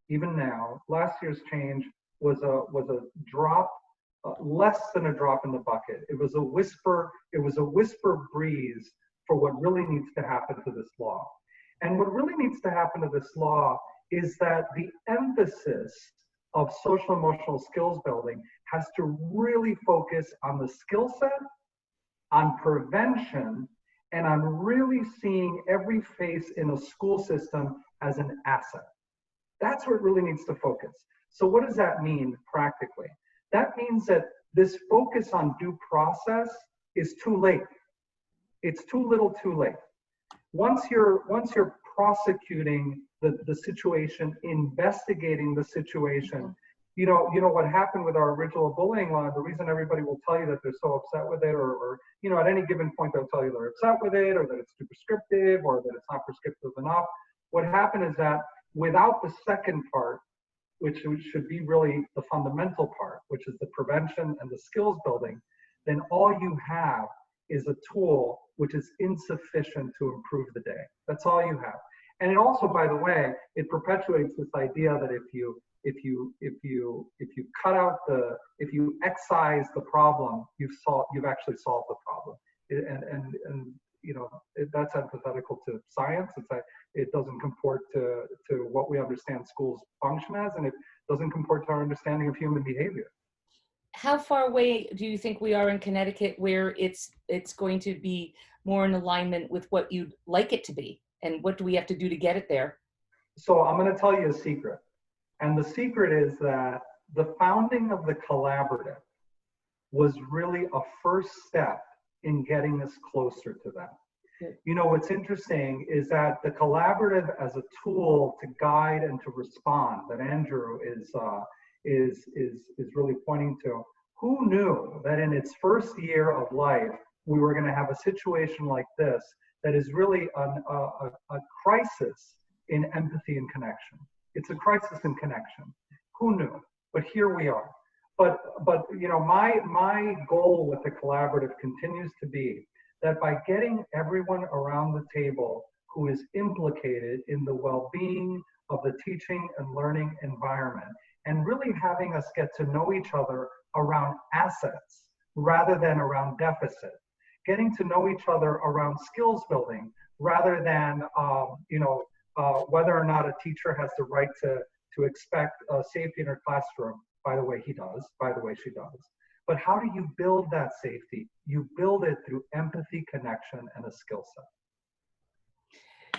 even now, last year's change was a drop, less than a drop in the bucket. It was a whisper breeze for what really needs to happen to this law. And what really needs to happen to this law is that the emphasis of social emotional skills building has to really focus on the skill set, on prevention, and on really seeing every face in a school system as an asset. That's where it really needs to focus. So what does that mean practically? That means that this focus on due process is too late. It's too little too late. Once you're prosecuting the situation, investigating the situation, you know what happened with our original bullying law, the reason everybody will tell you that they're so upset with it, or you know, at any given point they'll tell you they're upset with it, or that it's too prescriptive, or that it's not prescriptive enough. What happened is that without the second part, which should be really the fundamental part, which is the prevention and the skills building, then all you have is a tool which is insufficient to improve the day. That's all you have. And it also, by the way, it perpetuates this idea that if you cut out if you excise the problem, you've actually solved the problem. And you know, that's antithetical to science. It doesn't comport to what we understand schools function as, and it doesn't comport to our understanding of human behavior. How far away do you think we are in Connecticut where it's going to be more in alignment with what you'd like it to be? And what do we have to do to get it there? So I'm going to tell you a secret. And the secret is that the founding of the collaborative was really a first step in getting us closer to that. Good. You know, what's interesting is that the collaborative as a tool to guide and to respond that Andrew is really pointing to, who knew that in its first year of life, we were going to have a situation like this that is really a crisis in empathy and connection. It's a crisis in connection. Who knew? But here we are. But you know, my goal with the collaborative continues to be that by getting everyone around the table who is implicated in the well-being of the teaching and learning environment, and really having us get to know each other around assets rather than around deficit, getting to know each other around skills building rather than whether or not a teacher has the right to expect safety in her classroom. By the way, he does. By the way, she does. But how do you build that safety? You build it through empathy, connection, and a skill set.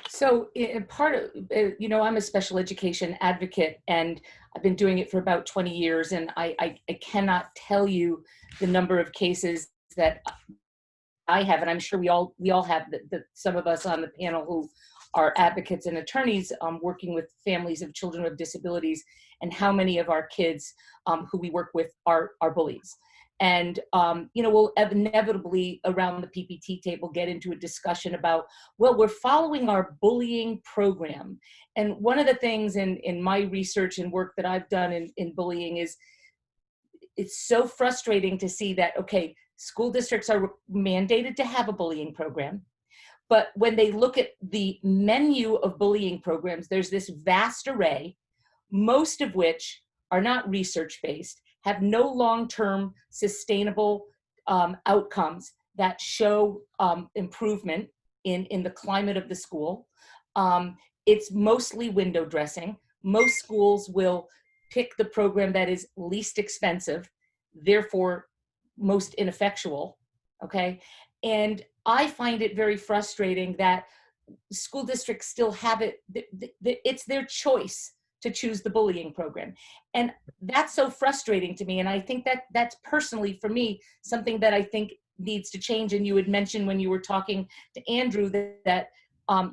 So in part of, you know, I'm a special education advocate, and I've been doing it for about 20 years. And I cannot tell you the number of cases that I have, and I'm sure we all have, some of us on the panel who are advocates and attorneys working with families of children with disabilities, and how many of our kids who we work with are bullies. And, you know, we'll inevitably around the PPT table get into a discussion about, well, we're following our bullying program. And one of the things in my research and work that I've done in bullying is, it's so frustrating to see that, okay, school districts are mandated to have a bullying program. But when they look at the menu of bullying programs, there's this vast array, most of which are not research-based, have no long-term sustainable outcomes that show improvement in the climate of the school. It's mostly window dressing. Most schools will pick the program that is least expensive, therefore most ineffectual, okay? And I find it very frustrating that school districts still have it, it's their choice to choose the bullying program. And that's so frustrating to me. And I think that that's personally, for me, something that I think needs to change. And you had mentioned when you were talking to Andrew that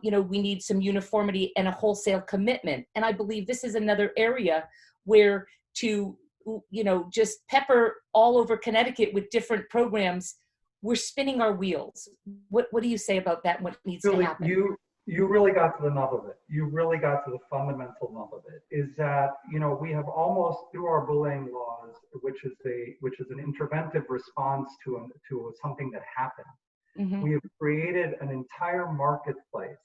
you know, we need some uniformity and a wholesale commitment. And I believe this is another area where to, you know, just pepper all over Connecticut with different programs, we're spinning our wheels. What do you say about that? What needs to happen? You really got to the nub of it. You really got to the fundamental nub of it. Is that, we have almost, through our bullying laws, which is an interventive response to something that happened. Mhm. We have created an entire marketplace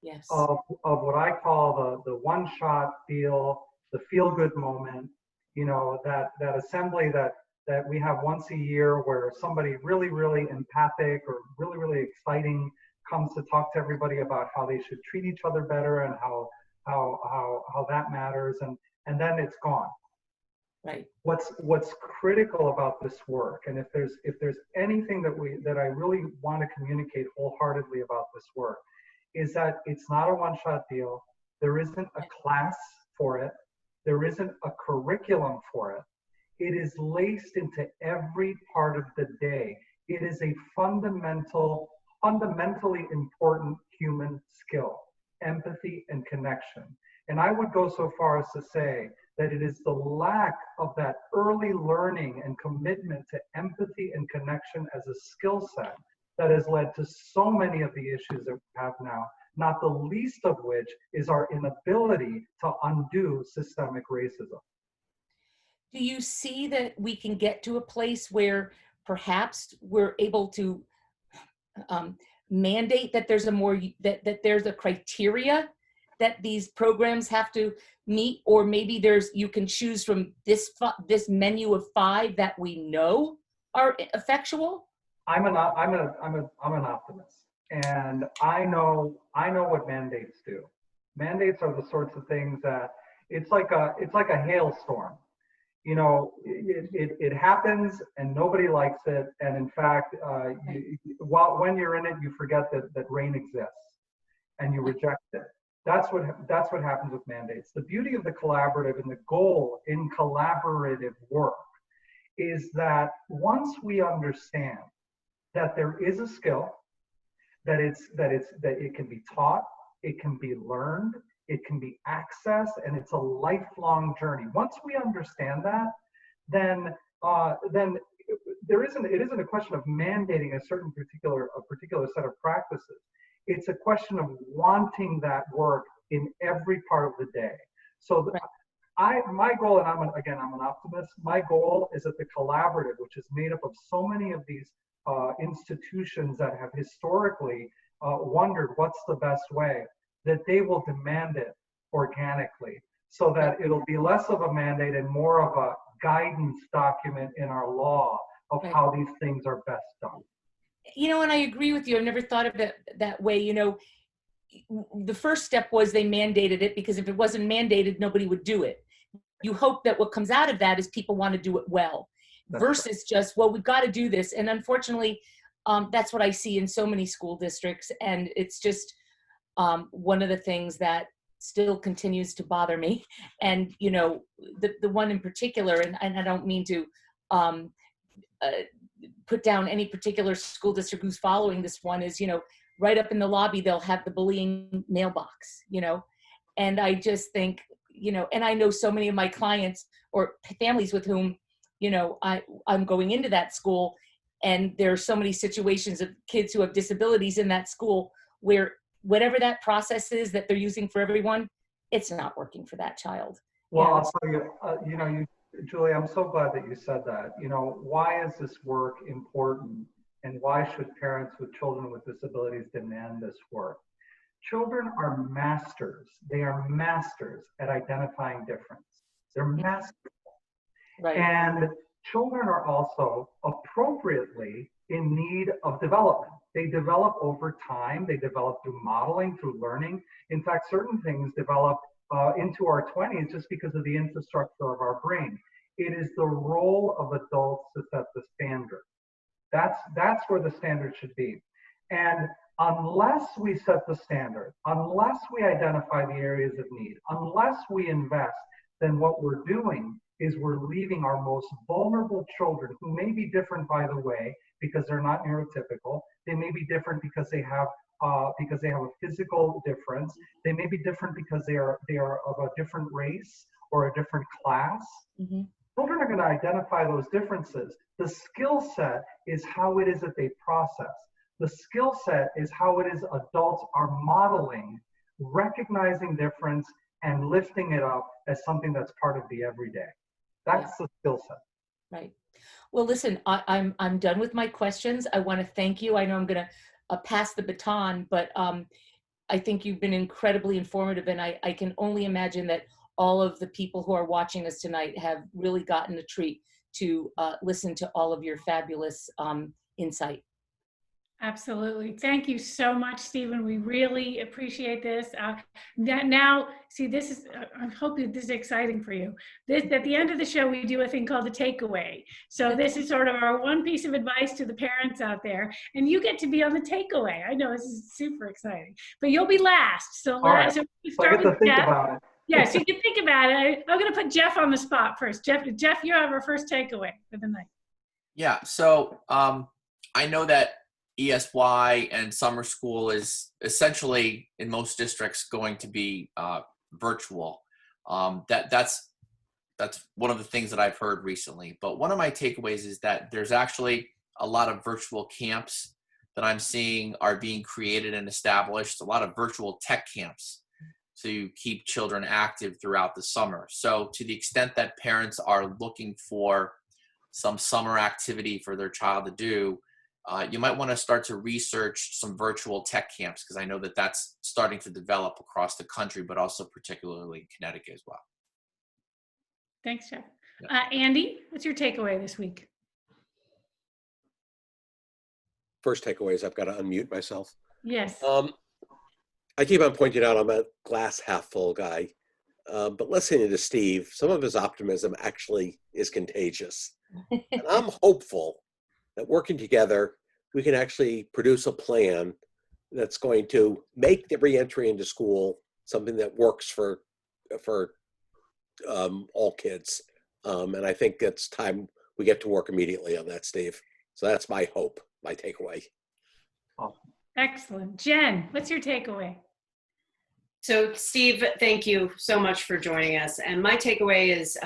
Yes. of what I call the one-shot deal, the feel-good moment. That assembly that we have once a year, where somebody really, really empathic or really, really exciting comes to talk to everybody about how they should treat each other better and how that matters, and then it's gone. Right. What's critical about this work, and if there's anything that I really want to communicate wholeheartedly about this work, is that it's not a one-shot deal. There isn't a class for it. There isn't a curriculum for it. It is laced into every part of the day. It is a fundamentally important human skill, empathy and connection. And I would go so far as to say that it is the lack of that early learning and commitment to empathy and connection as a skill set that has led to so many of the issues that we have now, not the least of which is our inability to undo systemic racism. Do you see that we can get to a place where perhaps we're able to mandate that there's that there's a criteria that these programs have to meet, or maybe you can choose from this menu of 5 that we know are effectual? I'm an optimist, and I know what mandates do. Mandates are the sorts of things that it's like a hailstorm. It happens and nobody likes it, and in fact, when you're in it, you forget that rain exists, and you reject it. That's what happens with mandates. The beauty of the collaborative and the goal in collaborative work is that once we understand that there is a skill, that it can be taught, it can be learned, it can be accessed, and it's a lifelong journey. Once we understand that, then it isn't a question of mandating a particular set of practices. It's a question of wanting that work in every part of the day. So my goal, and I'm an optimist, my goal is that the collaborative, which is made up of so many of these institutions that have historically wondered what's the best way, that they will demand it organically, so that it'll be less of a mandate and more of a guidance document in our law of how these things are best done. And I agree with you. I've never thought of it that way. The first step was they mandated it, because if it wasn't mandated, nobody would do it. You hope that what comes out of that is people want to do it well, versus just, well, we've got to do this. And unfortunately, that's what I see in so many school districts. And it's just one of the things that still continues to bother me. And, the one in particular, and I don't mean to put down any particular school district who's following this one, is, right up in the lobby, they'll have the bullying mailbox, and I just think, and I know so many of my clients or families with whom, I'm going into that school, and there are so many situations of kids who have disabilities in that school where whatever that process is that they're using for everyone, it's not working for that child. Well, I'll tell you, Julie, I'm so glad that you said that. Why is this work important, and why should parents with children with disabilities demand this work? Children are masters. They are masters at identifying difference. They're masters. Right. And children are also appropriately in need of development. They develop over time. They develop through modeling, through learning. In fact, certain things develop into our 20s just because of the infrastructure of our brain. It is the role of adults to set the standard. That's where the standard should be. And unless we set the standard, unless we identify the areas of need, unless we invest, then what we're doing is we're leaving our most vulnerable children, who may be different, by the way, because they're not neurotypical. They may be different because they have a physical difference. They may be different because they are of a different race or a different class. Mm-hmm. Children are going to identify those differences. The skill set is how it is that they process. The skill set is how it is adults are modeling, recognizing difference, and lifting it up as something that's part of the everyday. That's the skill set. Right. Well, listen, I'm done with my questions. I want to thank you. I know I'm going to pass the baton, but I think you've been incredibly informative, and I can only imagine that all of the people who are watching us tonight have really gotten a treat to listen to all of your fabulous insight. Absolutely. Thank you so much, Stephen. We really appreciate this. Now, see, this is, I hope this is exciting for you. At the end of the show, we do a thing called a takeaway. So this is sort of our one piece of advice to the parents out there, and you get to be on the takeaway. I know this is super exciting, but you'll be last. So, Right. so we So I start get to with think Jeff. about it. Yeah, so you can think about it. I'm going to put Jeff on the spot first. Jeff, you have our first takeaway for the night. Yeah, so I know that ESY and summer school is essentially in most districts going to be virtual. That's one of the things that I've heard recently. But one of my takeaways is that there's actually a lot of virtual camps that I'm seeing are being created and established, a lot of virtual tech camps to keep children active throughout the summer. So to the extent that parents are looking for some summer activity for their child to do, you might want to start to research some virtual tech camps, because I know that that's starting to develop across the country, but also particularly in Connecticut as well. Thanks, Jeff. Yeah. Andy, what's your takeaway this week? First takeaway is I've got to unmute myself. Yes. I keep on pointing out I'm a glass half full guy, but listening to Steve, some of his optimism actually is contagious. And I'm hopeful that working together, we can actually produce a plan that's going to make the reentry into school something that works for all kids. And I think it's time we get to work immediately on that, Steve. So that's my hope, my takeaway. Excellent. Jen, what's your takeaway? So Steve, thank you so much for joining us. And my takeaway is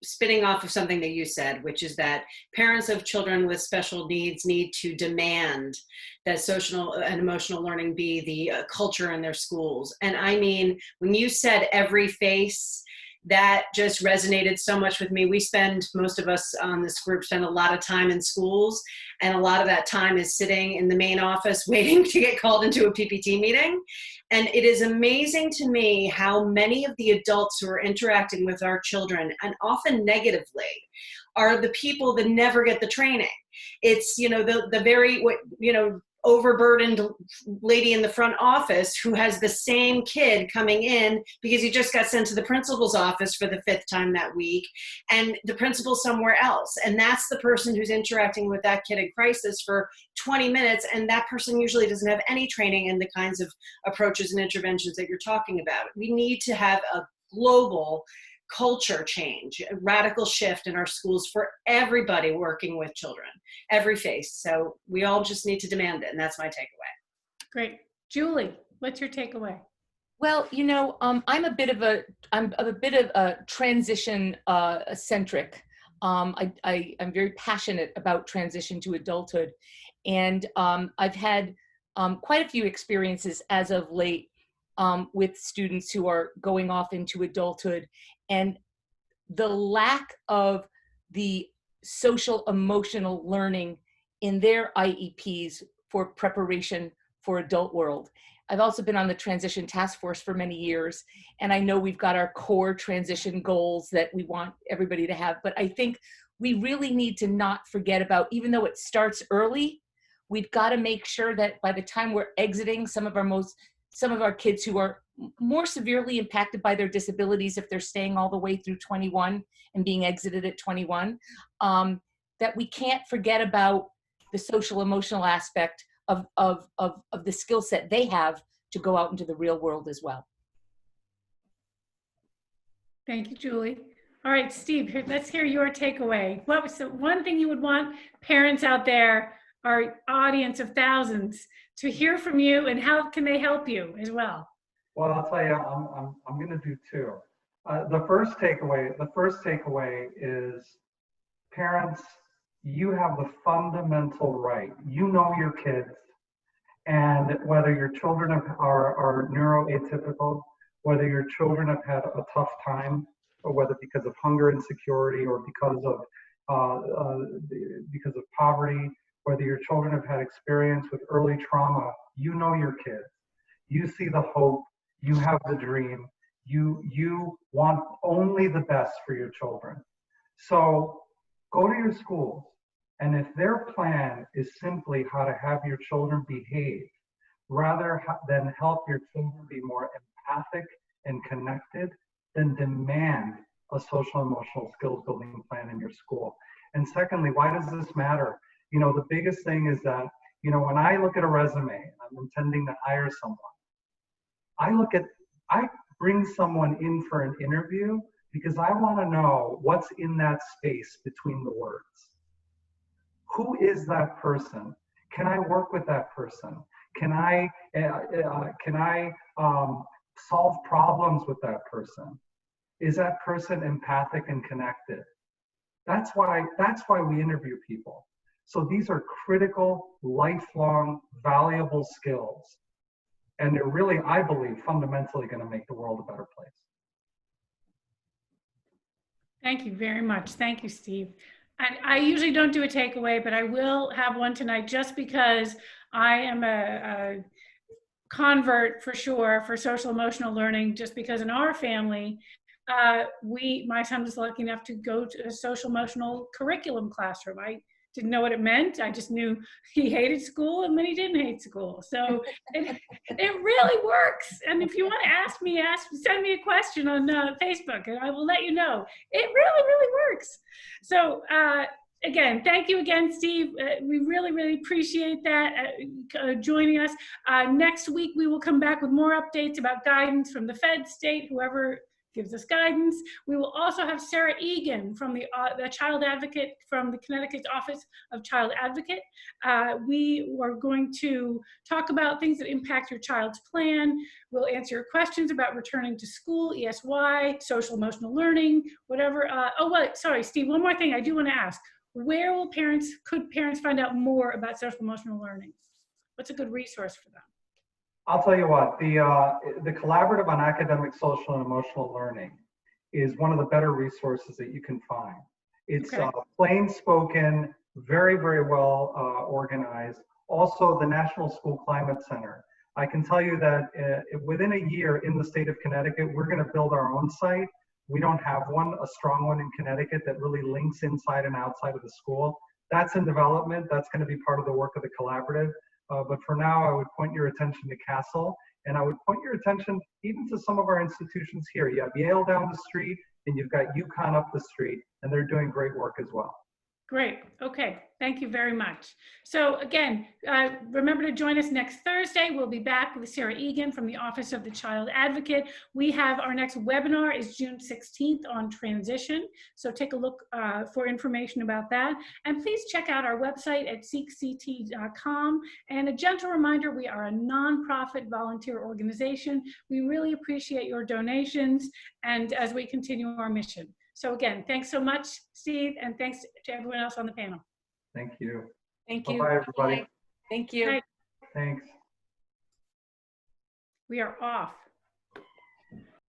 spinning off of something that you said, which is that parents of children with special needs need to demand that social and emotional learning be the culture in their schools. And I mean, when you said every face, that just resonated so much with me. Most of us on this group spend a lot of time in schools, and a lot of that time is sitting in the main office waiting to get called into a PPT meeting. And it is amazing to me how many of the adults who are interacting with our children, and often negatively, are the people that never get the training. It's, the very, overburdened lady in the front office who has the same kid coming in because he just got sent to the principal's office for the 5th time that week, and the principal somewhere else. And that's the person who's interacting with that kid in crisis for 20 minutes. And that person usually doesn't have any training in the kinds of approaches and interventions that you're talking about. We need to have a global culture change, a radical shift in our schools for everybody working with children, every face. So we all just need to demand it, and that's my takeaway. Great. Julie, what's your takeaway? Well, I'm a bit of a transition centric. I'm very passionate about transition to adulthood, and I've had quite a few experiences as of late with students who are going off into adulthood, and the lack of the social emotional learning in their IEPs for preparation for adult world. I've also been on the transition task force for many years, and I know we've got our core transition goals that we want everybody to have, but I think we really need to not forget about, even though it starts early, we've got to make sure that by the time we're exiting some of our kids who are more severely impacted by their disabilities, if they're staying all the way through 21 and being exited at 21, that we can't forget about the social emotional aspect of the skill set they have to go out into the real world as well. Thank you, Julie. All right, Steve, let's hear your takeaway. What was the one thing you would want parents out there, our audience of thousands, to hear from you, and how can they help you as well? Well, I'll tell you, I'm going to do two. The first takeaway is parents you have the fundamental right. You know your kids, and whether your children are neuroatypical, whether your children have had a tough time, or whether because of hunger insecurity or because of poverty, whether your children have had experience with early trauma, you know your kids. You see the hope, you have the dream, you want only the best for your children. So go to your schools, and if their plan is simply how to have your children behave, rather than help your children be more empathic and connected, then demand a social emotional skills building plan in your school. And secondly, why does this matter? You know, the biggest thing is that, you know, when I look at a resume and I'm intending to hire someone, I bring someone in for an interview because I want to know what's in that space between the words. Who is that person? Can I work with that person? Can I solve problems with that person? Is that person empathic and connected? That's why we interview people. So these are critical, lifelong, valuable skills. And they're really, I believe, fundamentally going to make the world a better place. Thank you very much. Thank you, Steve. And I usually don't do a takeaway, but I will have one tonight just because I am a convert for sure for social emotional learning, just because in our family, my son was lucky enough to go to a social emotional curriculum classroom. I didn't know what it meant. I just knew he hated school and then he didn't hate school. So it really works. And if you want to ask me, send me a question on Facebook and I will let you know. It really, really works. So again, thank you again, Steve. We really, really appreciate that joining us. Next week, we will come back with more updates about guidance from the Fed, state, whoever gives us guidance. We will also have Sarah Egan from the Child Advocate from the Connecticut Office of Child Advocate. We are going to talk about things that impact your child's plan. We'll answer your questions about returning to school, ESY, social emotional learning, whatever. Sorry, Steve, one more thing I do want to ask. Where could parents find out more about social emotional learning? What's a good resource for them? I'll tell you what, the Collaborative on Academic, Social, and Emotional Learning is one of the better resources that you can find. It's okay. Plain spoken, very, very well organized. Also, the National School Climate Center. I can tell you that within a year in the state of Connecticut, we're going to build our own site. We don't have one, a strong one in Connecticut that really links inside and outside of the school. That's in development. That's going to be part of the work of the collaborative. But for now, I would point your attention to Castle, and I would point your attention even to some of our institutions here. You have Yale down the street, and you've got UConn up the street, and they're doing great work as well. Great. Okay. Thank you very much. So again, remember to join us next Thursday. We'll be back with Sarah Egan from the Office of the Child Advocate. We have our next webinar is June 16th on transition. So take a look for information about that. And please check out our website at seekct.com. And a gentle reminder, we are a nonprofit volunteer organization. We really appreciate your donations and as we continue our mission. So again, thanks so much, Steve, and thanks to everyone else on the panel. Thank you. Thank you. Bye-bye, everybody. Bye. Thank you. Bye. Thanks. We are off.